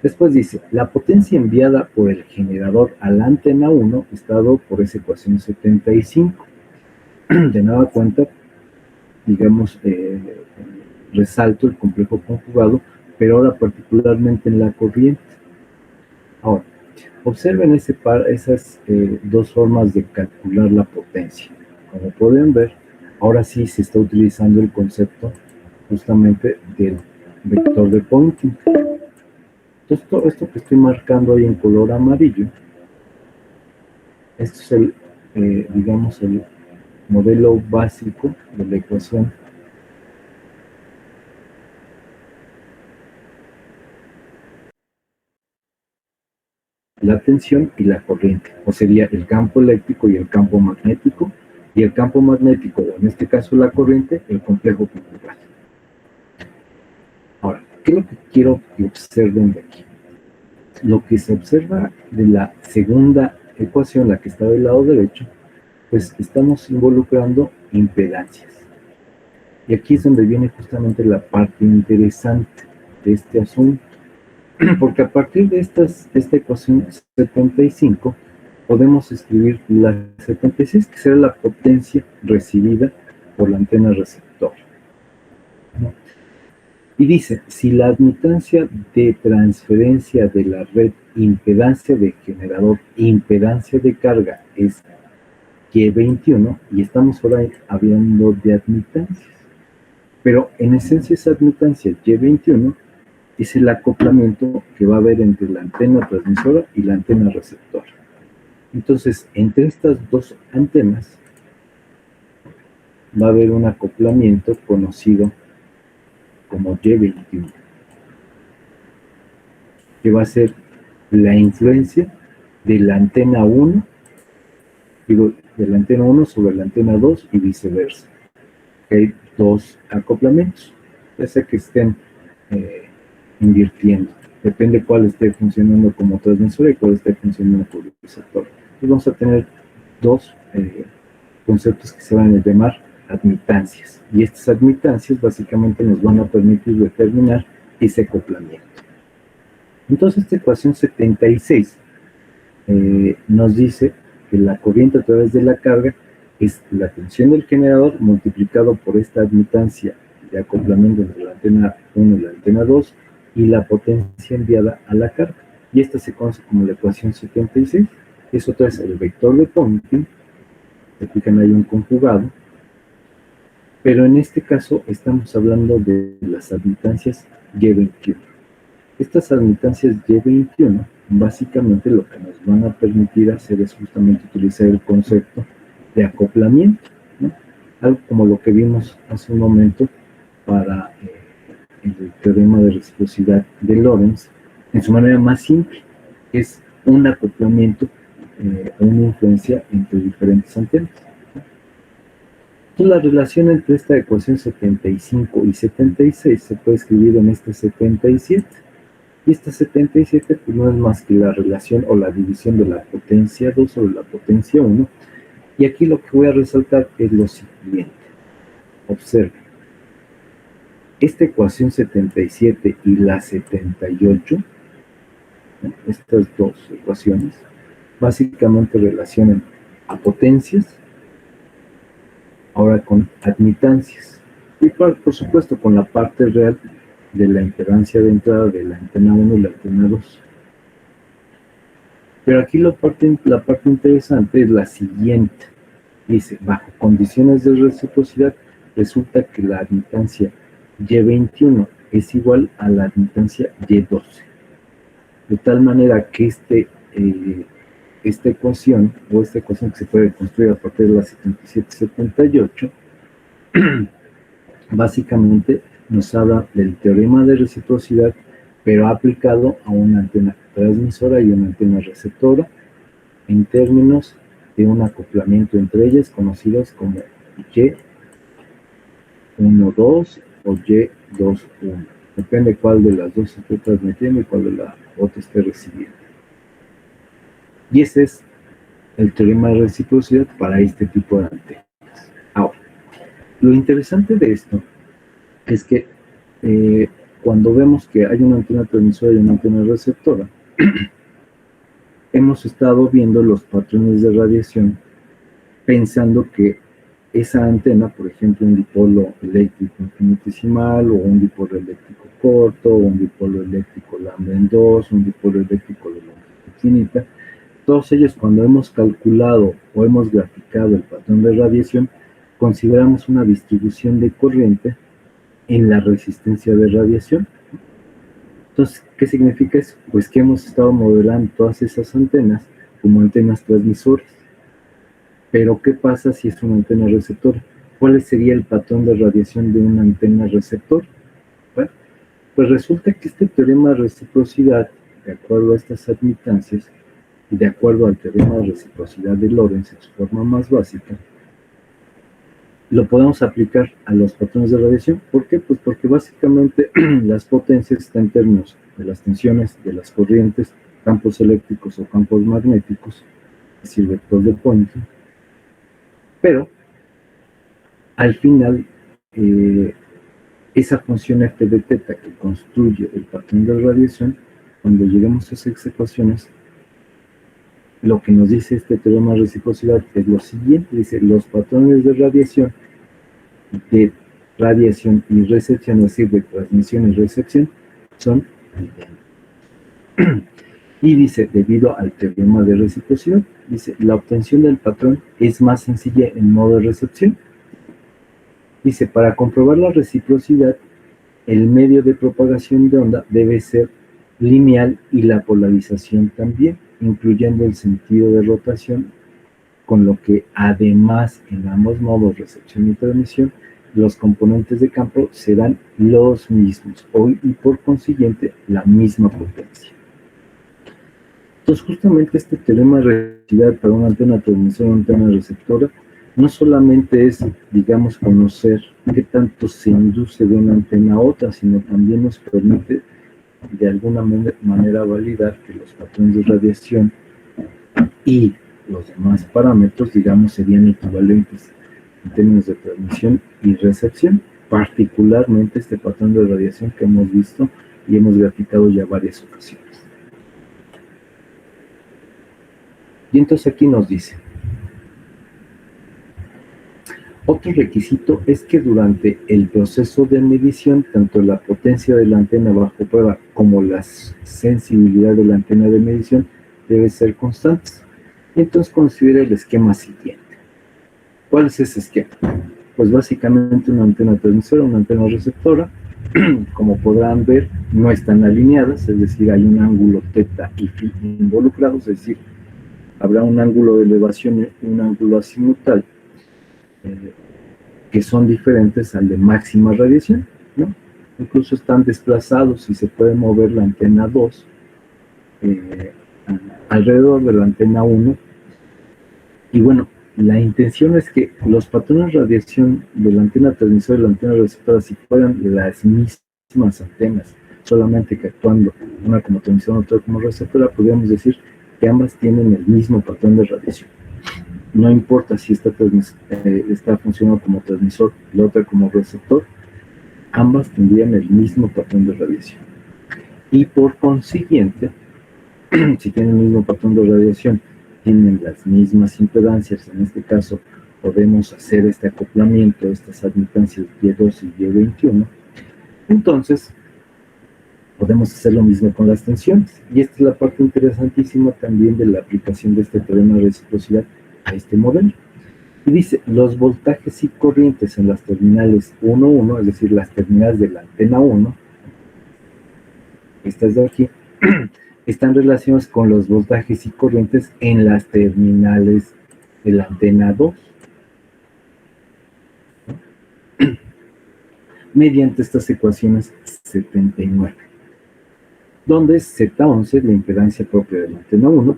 Después dice, la potencia enviada por el generador a la antena 1 está dado por esa ecuación 75. De nueva cuenta, digamos, resalto el complejo conjugado, pero ahora particularmente en la corriente. Ahora, observen esas dos formas de calcular la potencia. Como pueden ver, ahora sí se está utilizando el concepto justamente del vector de Poynting. Entonces, todo esto que estoy marcando ahí en color amarillo, esto es el, digamos, el modelo básico de la ecuación la tensión y la corriente, o sería el campo eléctrico y el campo magnético, y el campo magnético, o en este caso la corriente, el complejo conjugado. Ahora, ¿qué es lo que quiero que observen de aquí? lo que se observa de la segunda ecuación, la que está del lado derecho, pues estamos involucrando impedancias. Y aquí es donde viene justamente la parte interesante de este asunto, porque a partir de esta ecuación 75 podemos escribir la 76, que será la potencia recibida por la antena receptora. Y dice, si la admitancia de transferencia de la red, impedancia de generador, impedancia de carga es Y21, y estamos ahora hablando de admitancias, pero en esencia esa admitancia Y21 es el acoplamiento que va a haber entre la antena transmisora y la antena receptora. Entonces, entre estas dos antenas va a haber un acoplamiento conocido como Y21, que va a ser la influencia de la antena 1, digo, de la antena 1 sobre la antena 2 y viceversa. Hay dos acoplamientos, ya sea que estén invirtiendo, depende cuál esté funcionando como transmisora y cuál esté funcionando como receptor. Entonces vamos a tener dos conceptos que se van a llamar admitancias, y estas admitancias básicamente nos van a permitir determinar ese acoplamiento. Entonces esta ecuación 76 nos dice que la corriente a través de la carga es la tensión del generador multiplicado por esta admitancia de acoplamiento entre la antena 1 y la antena 2 y la potencia enviada a la carga, y esta se conoce como la ecuación 76. Eso otra es el vector de Poynting, se fijan ahí un conjugado, pero en este caso estamos hablando de las admitancias Y21. Estas admitancias Y21 básicamente lo que nos van a permitir hacer es justamente utilizar el concepto de acoplamiento, ¿no? Algo como lo que vimos hace un momento para el teorema de reciprocidad de Lorentz, en su manera más simple, es un acoplamiento, una influencia entre diferentes antenas. Entonces, la relación entre esta ecuación 75 y 76 se puede escribir en este 77. Y esta 77 pues no es más que la relación o la división de la potencia 2 sobre la potencia 1. Y aquí lo que voy a resaltar es lo siguiente. Observen. Esta ecuación 77 y la 78, estas dos ecuaciones, básicamente relacionan a potencias, ahora con admitancias, y por supuesto con la parte real de la impedancia de entrada de la antena 1 y la antena 2. Pero aquí la parte interesante es la siguiente. Dice, bajo condiciones de reciprocidad, resulta que la admitancia Y21 es igual a la admitancia Y12. De tal manera que esta ecuación que se puede construir a partir de la 77-78, básicamente nos habla del teorema de reciprocidad, pero aplicado a una antena transmisora y una antena receptora, en términos de un acoplamiento entre ellas, conocidos como Y12 o Y21. Depende cuál de las dos esté transmitiendo y cuál de la otra esté recibiendo. Y ese es el teorema de reciprocidad para este tipo de antenas. Ahora, lo interesante de esto es que cuando vemos que hay una antena transmisora y una antena receptora, hemos estado viendo los patrones de radiación pensando que esa antena, por ejemplo, un dipolo eléctrico infinitesimal, o un dipolo eléctrico corto, o un dipolo eléctrico lambda en 2, un dipolo eléctrico de longitud infinita, todos ellos, cuando hemos calculado o hemos graficado el patrón de radiación, consideramos una distribución de corriente en la resistencia de radiación. Entonces, ¿qué significa eso? Pues que hemos estado modelando todas esas antenas como antenas transmisoras. Pero, ¿qué pasa si es una antena receptora? ¿Cuál sería el patrón de radiación de una antena receptora? Bueno, pues resulta que este teorema de reciprocidad, de acuerdo a estas admitancias, y de acuerdo al teorema de reciprocidad de Lorentz en su forma más básica, lo podemos aplicar a los patrones de radiación. ¿Por qué? Pues porque básicamente las potencias están en términos de las tensiones, de las corrientes campos eléctricos o campos magnéticos, es decir, vector de Poynting, pero al final esa función f de teta que construye el patrón de radiación, cuando lleguemos a esas ecuaciones, lo que nos dice este teorema de reciprocidad es lo siguiente, dice, los patrones de radiación y recepción, es decir, de transmisión y recepción, son idénticos. Y dice, debido al teorema de reciprocidad, dice, la obtención del patrón es más sencilla en modo de recepción. Dice, para comprobar la reciprocidad, el medio de propagación de onda debe ser lineal y la polarización también, incluyendo el sentido de rotación, con lo que además en ambos modos, recepción y transmisión, los componentes de campo serán los mismos y por consiguiente la misma potencia. Entonces justamente este teorema de reciprocidad para una antena transmisora y una antena receptora no solamente es, digamos, conocer qué tanto se induce de una antena a otra, sino también nos permite de alguna manera validar que los patrones de radiación y los demás parámetros, digamos, serían equivalentes en términos de transmisión y recepción, particularmente este patrón de radiación que hemos visto y hemos graficado ya varias ocasiones. Y entonces aquí nos dice, otro requisito es que durante el proceso de medición, tanto la potencia de la antena bajo prueba como la sensibilidad de la antena de medición deben ser constantes. Y entonces considera el esquema siguiente. ¿Cuál es ese esquema? Pues básicamente una antena transmisora, una antena receptora, como podrán ver, no están alineadas, es decir, hay un ángulo teta y phi involucrados, es decir, habrá un ángulo de elevación y un ángulo azimutal que son diferentes al de máxima radiación, ¿no? Incluso están desplazados y se puede mover la antena 2 alrededor de la antena 1. Y bueno, la intención es que los patrones de radiación de la antena transmisora y la antena receptora, si fueran las mismas antenas, solamente que actuando una como transmisora y otra como receptora, podríamos decir que ambas tienen el mismo patrón de radiación. No importa si esta está funcionando como transmisor y la otra como receptor, ambas tendrían el mismo patrón de radiación. Y por consiguiente, si tienen el mismo patrón de radiación, tienen las mismas impedancias, en este caso podemos hacer este acoplamiento, estas admitancias Y2 y Y21, entonces podemos hacer lo mismo con las tensiones. Y esta es la parte interesantísima también de la aplicación de este teorema de reciprocidad a este modelo. Y dice, los voltajes y corrientes en las terminales 1,1, es decir, las terminales de la antena 1, estas de aquí, están relacionadas con los voltajes y corrientes en las terminales de la antena 2, mediante estas ecuaciones 79, donde Z11 es la impedancia propia de la antena 1,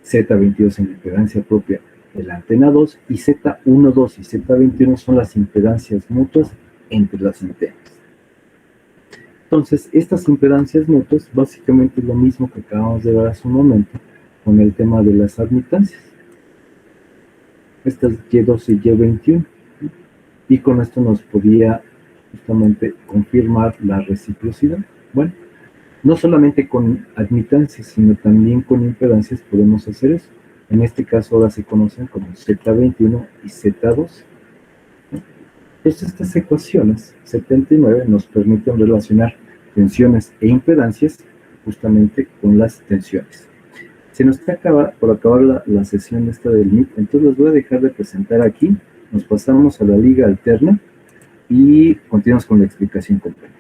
Z22 es la impedancia propia de la antena 2, y Z12 y Z21 son las impedancias mutuas entre las antenas. Entonces, estas impedancias mutuas básicamente es lo mismo que acabamos de ver hace un momento con el tema de las admitancias. Estas Y2 y Y21. Y con esto nos podía justamente confirmar la reciprocidad. Bueno, no solamente con admitancias, sino también con impedancias podemos hacer eso. En este caso ahora se conocen como Z21 y Z2. Entonces estas ecuaciones 79 nos permiten relacionar tensiones e impedancias justamente con las tensiones. Se nos está por acabar la sesión esta del MIT, entonces les voy a dejar de presentar aquí, nos pasamos a la liga alterna y continuamos con la explicación completa.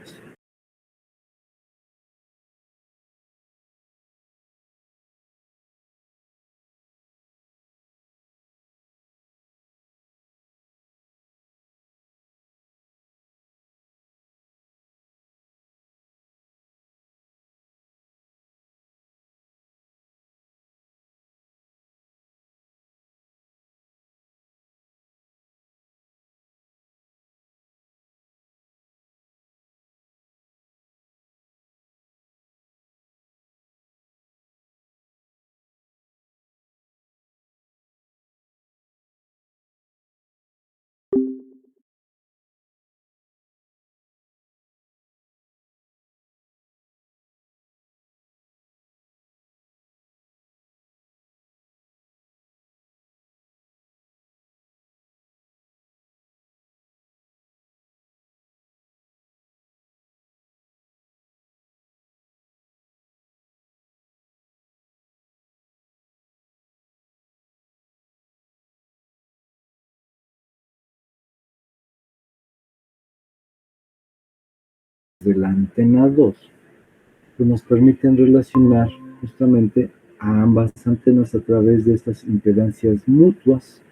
de la antena 2, pues nos permiten relacionar justamente a ambas antenas a través de estas impedancias mutuas.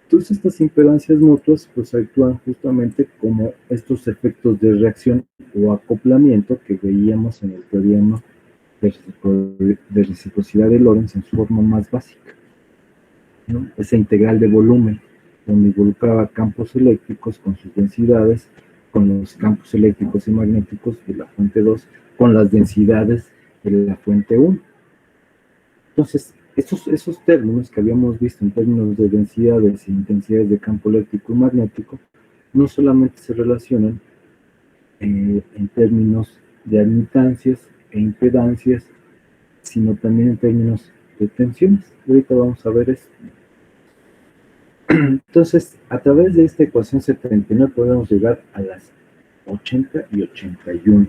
Entonces estas impedancias mutuas pues actúan justamente como estos efectos de reacción o acoplamiento que veíamos en el teorema de reciprocidad de Lorentz en su forma más básica, ¿no? Esa integral de volumen, donde involucraba campos eléctricos con sus densidades, con los campos eléctricos y magnéticos de la fuente 2, con las densidades de la fuente 1. Entonces, esos términos que habíamos visto en términos de densidades e intensidades de campo eléctrico y magnético, no solamente se relacionan en términos de admitancias e impedancias, sino también en términos de tensiones. Ahorita vamos a ver esto. Entonces, a través de esta ecuación 79 podemos llegar a las 80 y 81.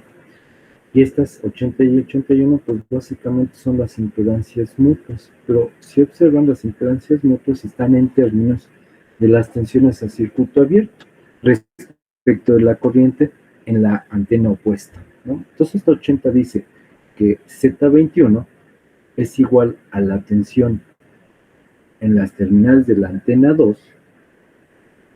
Y estas 80 y 81, pues básicamente son las impedancias mutuas. Pero si observan, las impedancias mutuas están en términos de las tensiones a circuito abierto respecto de la corriente en la antena opuesta, ¿no? Entonces, esta 80 dice que Z21 es igual a la tensión en las terminales de la antena 2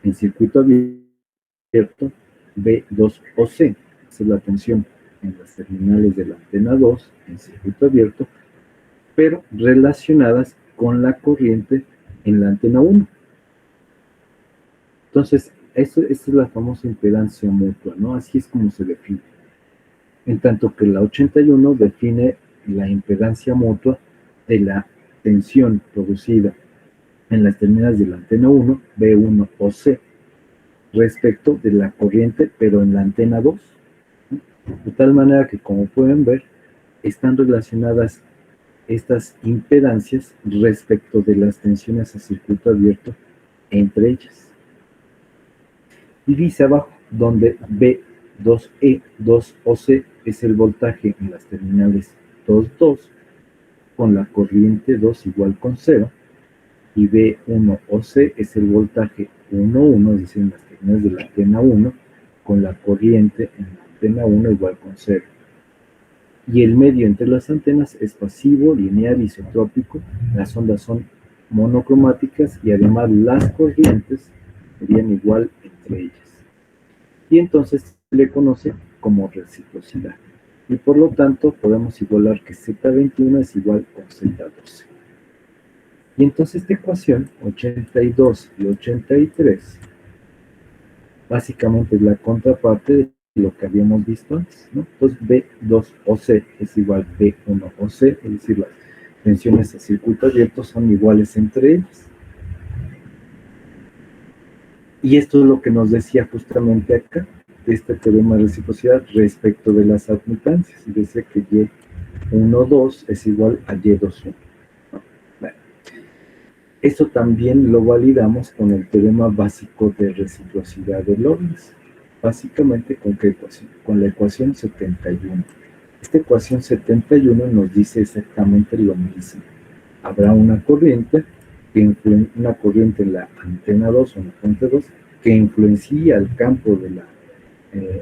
en circuito abierto B2OC. Esa es la tensión en las terminales de la antena 2 en circuito abierto, pero relacionadas con la corriente en la antena 1. Entonces, esta es la famosa impedancia mutua, ¿no? Así es como se define. En tanto que la 81 define la impedancia mutua de la tensión producida en las terminales de la antena 1, B1 o C, respecto de la corriente, pero en la antena 2. De tal manera que, como pueden ver, están relacionadas estas impedancias respecto de las tensiones a circuito abierto entre ellas. Y dice abajo, donde B2E, 2OC es el voltaje en las terminales 2,2, con la corriente 2 igual con 0, y B1OC es el voltaje 1,1, es decir, en las terminales de la antena 1, con la corriente en la antena 1 igual con 0. Y el medio entre las antenas es pasivo, lineal, isotrópico. Las ondas son monocromáticas y además las corrientes serían igual entre ellas. Y entonces se le conoce como reciprocidad. Y por lo tanto podemos igualar que Z21 es igual con Z12. Y entonces esta ecuación, 82 y 83, básicamente es la contraparte de lo que habíamos visto antes, ¿no? Entonces B2OC es igual a B1OC, es decir, las tensiones a circuito abierto son iguales entre ellas. Y esto es lo que nos decía justamente acá, de este teorema de reciprocidad respecto de las admitancias. Y dice que Y12 es igual a Y21. Bueno, esto también lo validamos con el teorema básico de reciprocidad de Lorentz. Básicamente, ¿con qué ecuación? Con la ecuación 71. Esta ecuación 71 nos dice exactamente lo mismo. Habrá una corriente en la antena 2 o en la fuente 2 que influencia al campo de la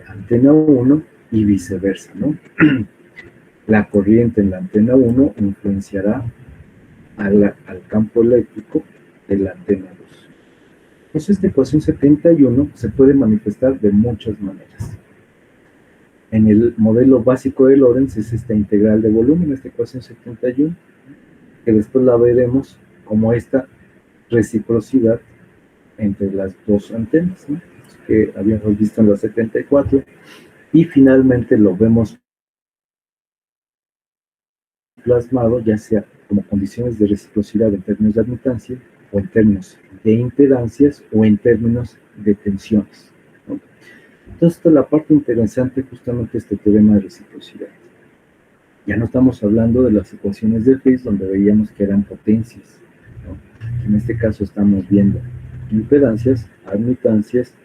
antena 1 y viceversa, ¿no? La corriente en la antena 1 influenciará al campo eléctrico de la antena 2. Entonces, esta ecuación 71 se puede manifestar de muchas maneras. En el modelo básico de Lorentz es esta integral de volumen, esta ecuación 71, que después la veremos como esta reciprocidad entre las dos antenas, ¿no? Que habíamos visto en la 74, y finalmente lo vemos plasmado ya sea como condiciones de reciprocidad en términos de admitancia, o en términos de impedancias, o en términos de tensiones, ¿no? Entonces, esta es la parte interesante justamente de este teorema de reciprocidad. Ya no estamos hablando de las ecuaciones de Fish, donde veíamos que eran potencias, ¿no? En este caso estamos viendo impedancias, admitancias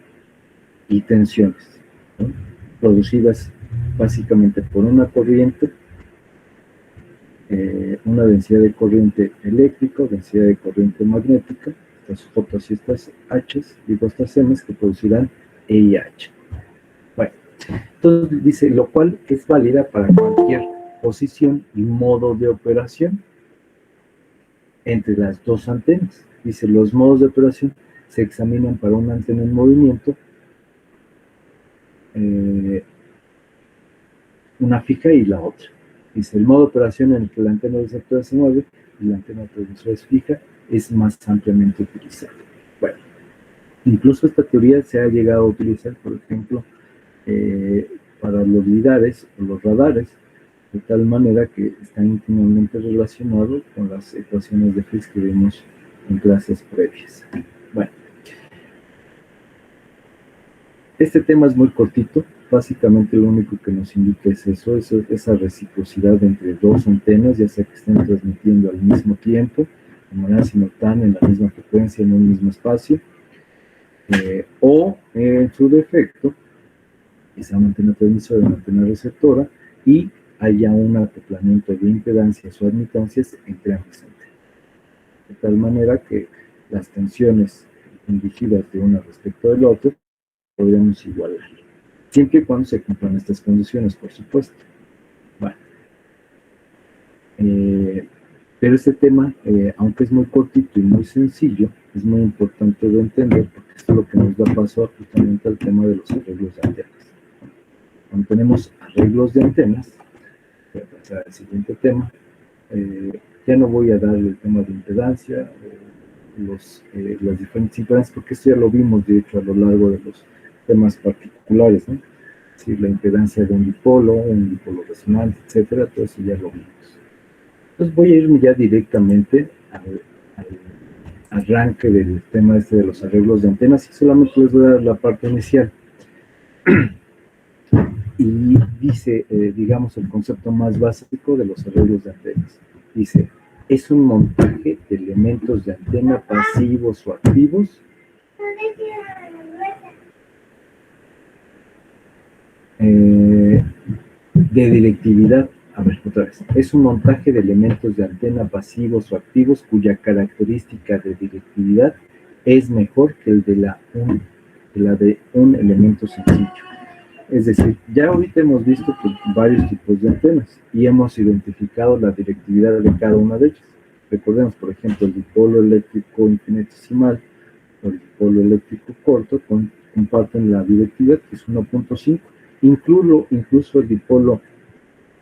y tensiones, ¿no? Producidas básicamente por una corriente, una densidad de corriente eléctrica, densidad de corriente magnética, estas J y estas H, digo estas M, que producirán E y H. Bueno, Entonces dice, lo cual es válida para cualquier posición y modo de operación entre las dos antenas. Dice, los modos de operación se examinan para una antena en movimiento, una fija y la otra. Dice, el modo de operación en el que la antena receptora se mueve y la antena transmisora es fija es más ampliamente utilizado. Bueno, incluso esta teoría se ha llegado a utilizar, por ejemplo, para los lidares o los radares, de tal manera que está íntimamente relacionado con las ecuaciones de Fish que vimos en clases previas. Bueno, este tema es muy cortito. Básicamente lo único que nos indica es eso, esa reciprocidad entre dos antenas, ya sea que estén transmitiendo al mismo tiempo, de manera simultánea, en la misma frecuencia, en un mismo espacio, o en su defecto, que sea una antena transmisora y una antena receptora, y haya un acoplamiento de impedancias o admitancias entre ambas antenas. De tal manera que las tensiones dirigidas de una respecto del otro podríamos igualar. Siempre y cuando se cumplan estas condiciones, por supuesto. Bueno. Pero este tema, aunque es muy cortito y muy sencillo, es muy importante de entender porque esto es lo que nos da paso justamente al tema de los arreglos de antenas. Cuando tenemos arreglos de antenas, voy a pasar al siguiente tema. Ya no voy a dar el tema de impedancia, las diferentes impedancias, porque esto ya lo vimos, de hecho, a lo largo de los temas particulares, ¿no? Es decir, la impedancia de un dipolo resonante, etcétera, todo eso ya lo vimos. Entonces voy a irme ya directamente al arranque del tema este de los arreglos de antenas y solamente les voy a dar la parte inicial. Y dice, digamos, el concepto más básico de los arreglos de antenas. Dice, es un montaje de elementos de antena pasivos o activos de directividad. A ver, otra vez. Es un montaje de elementos de antena pasivos o activos cuya característica de directividad es mejor que la de un elemento sencillo. Es decir, ya ahorita hemos visto varios tipos de antenas y hemos identificado la directividad de cada una de ellas. Recordemos, por ejemplo, el dipolo eléctrico infinitesimal o el dipolo eléctrico corto comparten la directividad, que es 1.5. Incluso el dipolo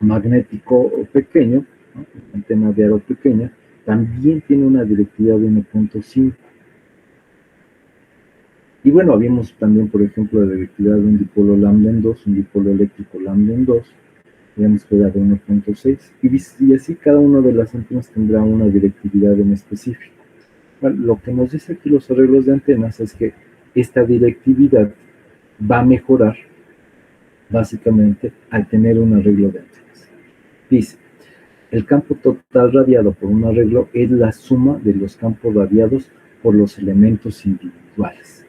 magnético pequeño, ¿no? Antena de aro pequeña, también tiene una directividad de 1.5. Y bueno, habíamos también, por ejemplo, la directividad de un dipolo lambda en 2, un dipolo eléctrico lambda en 2, digamos que era de 1.6, y así cada una de las antenas tendrá una directividad en específico. Bueno, lo que nos dice aquí los arreglos de antenas es que esta directividad va a mejorar básicamente al tener un arreglo de antenas. Dice, el campo total radiado por un arreglo es la suma de los campos radiados por los elementos individuales.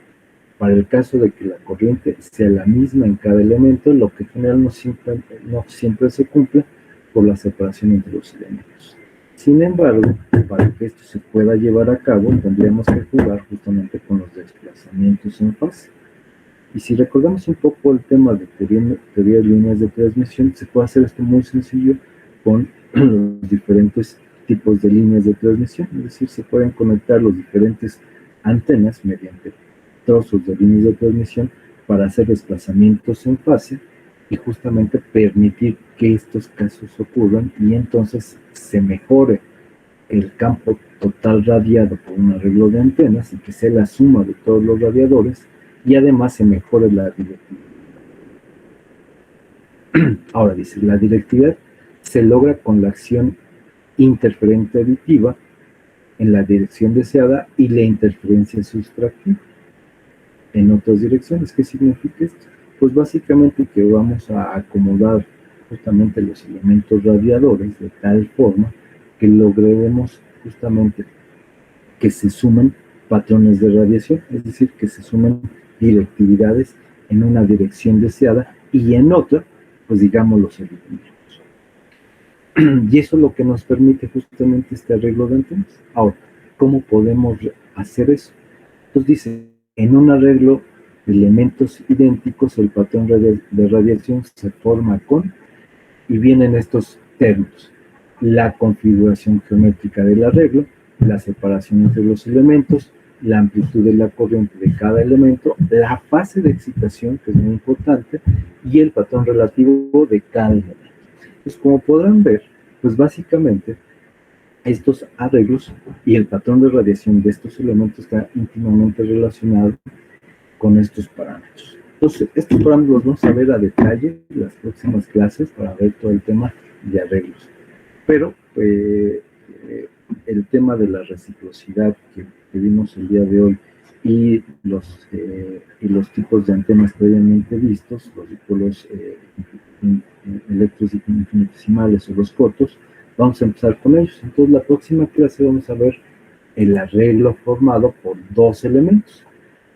Para el caso de que la corriente sea la misma en cada elemento, lo que en general no siempre se cumple por la separación entre los elementos. Sin embargo, para que esto se pueda llevar a cabo, tendríamos que jugar justamente con los desplazamientos en fase. Y si recordamos un poco el tema de teoría de líneas de transmisión, se puede hacer esto muy sencillo con los diferentes tipos de líneas de transmisión. Es decir, se pueden conectar los diferentes antenas mediante trozos de líneas de transmisión para hacer desplazamientos en fase y justamente permitir que estos casos ocurran y entonces se mejore el campo total radiado por un arreglo de antenas y que sea la suma de todos los radiadores y además se mejore la directividad. Ahora dice, la directividad se logra con la acción interferente aditiva en la dirección deseada y la interferencia sustractiva en otras direcciones. ¿Qué significa esto? Pues básicamente que vamos a acomodar justamente los elementos radiadores de tal forma que logremos justamente que se sumen patrones de radiación, es decir, que se sumen directividades en una dirección deseada y en otra, pues digamos, los eliminamos. Y eso es lo que nos permite justamente este arreglo de antenas. Ahora, ¿cómo podemos hacer eso? Entonces dice, en un arreglo elementos idénticos, el patrón de radiación se forma con, y vienen estos términos: la configuración geométrica del arreglo, la separación entre los elementos, la amplitud de la corriente de cada elemento, la fase de excitación, que es muy importante, y el patrón relativo de cada elemento. Pues como podrán ver, pues básicamente estos arreglos y el patrón de radiación de estos elementos está íntimamente relacionado con estos parámetros. Entonces, estos parámetros los vamos a ver a detalle en las próximas clases para ver todo el tema de arreglos. Pero el tema de la reciprocidad que vimos el día de hoy y los tipos de antenas previamente vistos, los dipolos electroinfinitesimales o los cortos, vamos a empezar con ellos. Entonces, la próxima clase vamos a ver el arreglo formado por dos elementos.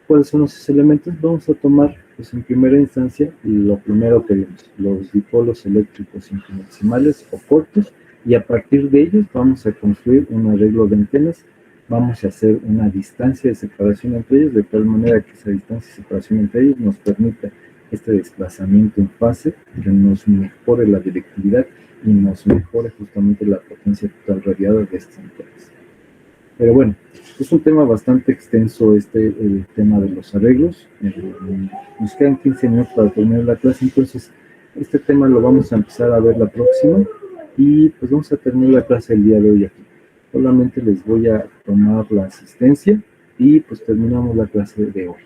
¿Cuáles son esos elementos? Vamos a tomar, pues en primera instancia, lo primero que vimos, los dipolos eléctricos infinitesimales o cortos, y a partir de ellos vamos a construir un arreglo de antenas. Vamos a hacer una distancia de separación entre ellos, de tal manera que esa distancia de separación entre ellos nos permita este desplazamiento en fase, que nos mejore la directividad y nos mejore justamente la potencia total radiada de estas antenas. Pero bueno, es un tema bastante extenso el tema de los arreglos. Nos quedan 15 minutos para terminar la clase, entonces este tema lo vamos a empezar a ver la próxima y pues vamos a terminar la clase el día de hoy aquí. Solamente les voy a tomar la asistencia y pues terminamos la clase de hoy.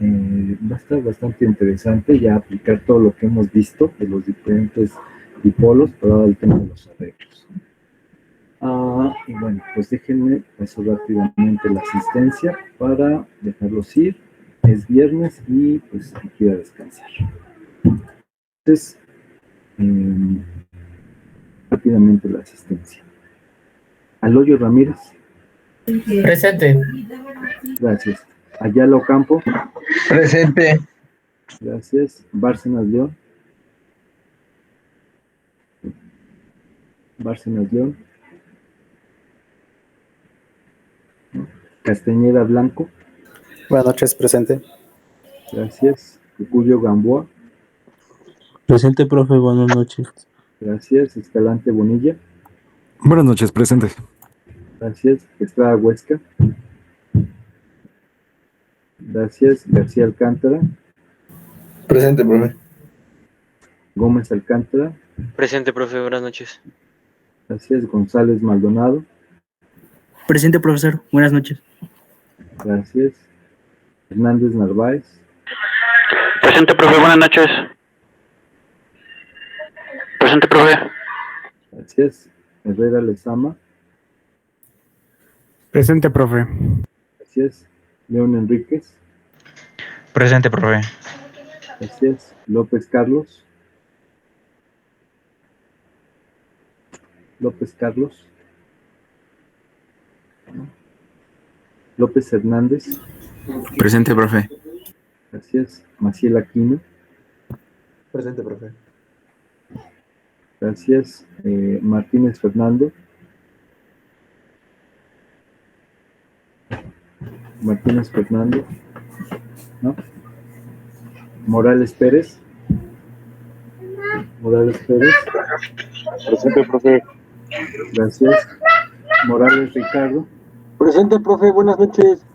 Va a estar bastante interesante ya aplicar todo lo que hemos visto de los diferentes dipolos para el tema de los arreglos. Y bueno, pues déjenme paso rápidamente la asistencia para dejarlos ir. Es viernes y pues hay que ir a descansar. Entonces, rápidamente la asistencia. Aloyo Ramírez. Presente. Gracias. Ayala Ocampo. Presente. Gracias. Bárcenas León. Bárcenas León. Castañeda Blanco. Buenas noches, presente. Gracias. Cucuyo Gamboa. Presente, profe, buenas noches. Gracias. Escalante Bonilla. Buenas noches, presente. Gracias. Estrada Huesca. Gracias. García Alcántara. Presente, profe. Gómez Alcántara. Presente, profe, buenas noches. Gracias. González Maldonado. Presente, profesor. Buenas noches. Gracias. Hernández Narváez. Presente, profe, buenas noches. Presente, profe. Gracias. Herrera Lezama. Presente, profe. Gracias. León Enríquez. Presente, profe. Gracias. López Carlos. López Carlos. López Hernández. Presente, profe. Gracias. Maciel Aquino. Presente, profe. Gracias. Martínez Fernando. Martínez Fernando. ¿No? Morales Pérez. Morales Pérez. Presente, profe. Gracias. Morales Ricardo. Presente, profe, buenas noches.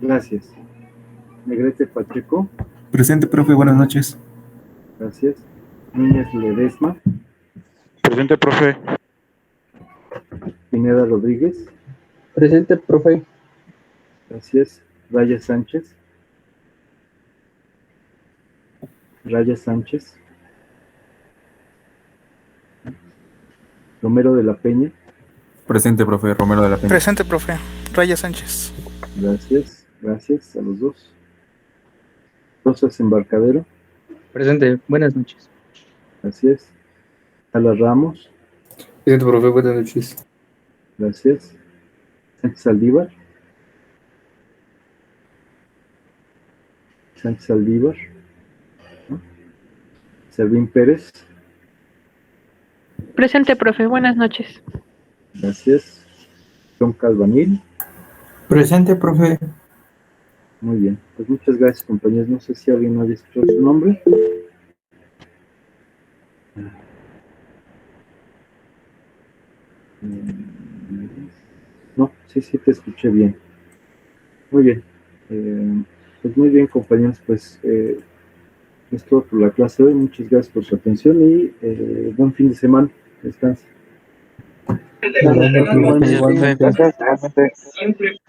Gracias. Negrete Pacheco. Presente, profe, buenas noches. Gracias. Núñez Ledesma. Presente, profe. Pineda Rodríguez. Presente, profe. Gracias. Raya Sánchez. Raya Sánchez. Romero de la Peña. Presente, profe, Romero de la Peña. Presente, profe. Raya Sánchez. Gracias. Gracias a los dos. Rosas Embarcadero. Presente. Buenas noches. Gracias. Sala Ramos. Presente, profe, buenas noches. Gracias. Sánchez Aldívar. Sánchez Aldívar. ¿No? Servín Pérez. Presente, profe. Buenas noches. Gracias. John Calvanil. Presente, profe. Muy bien, pues muchas gracias, compañeros. No sé si alguien había escuchado su nombre. No, sí te escuché bien. Muy bien. Pues muy bien, compañeros, pues es todo por la clase de hoy. Muchas gracias por su atención y buen fin de semana. Descansen. Gracias, profe. Gracias, igualmente.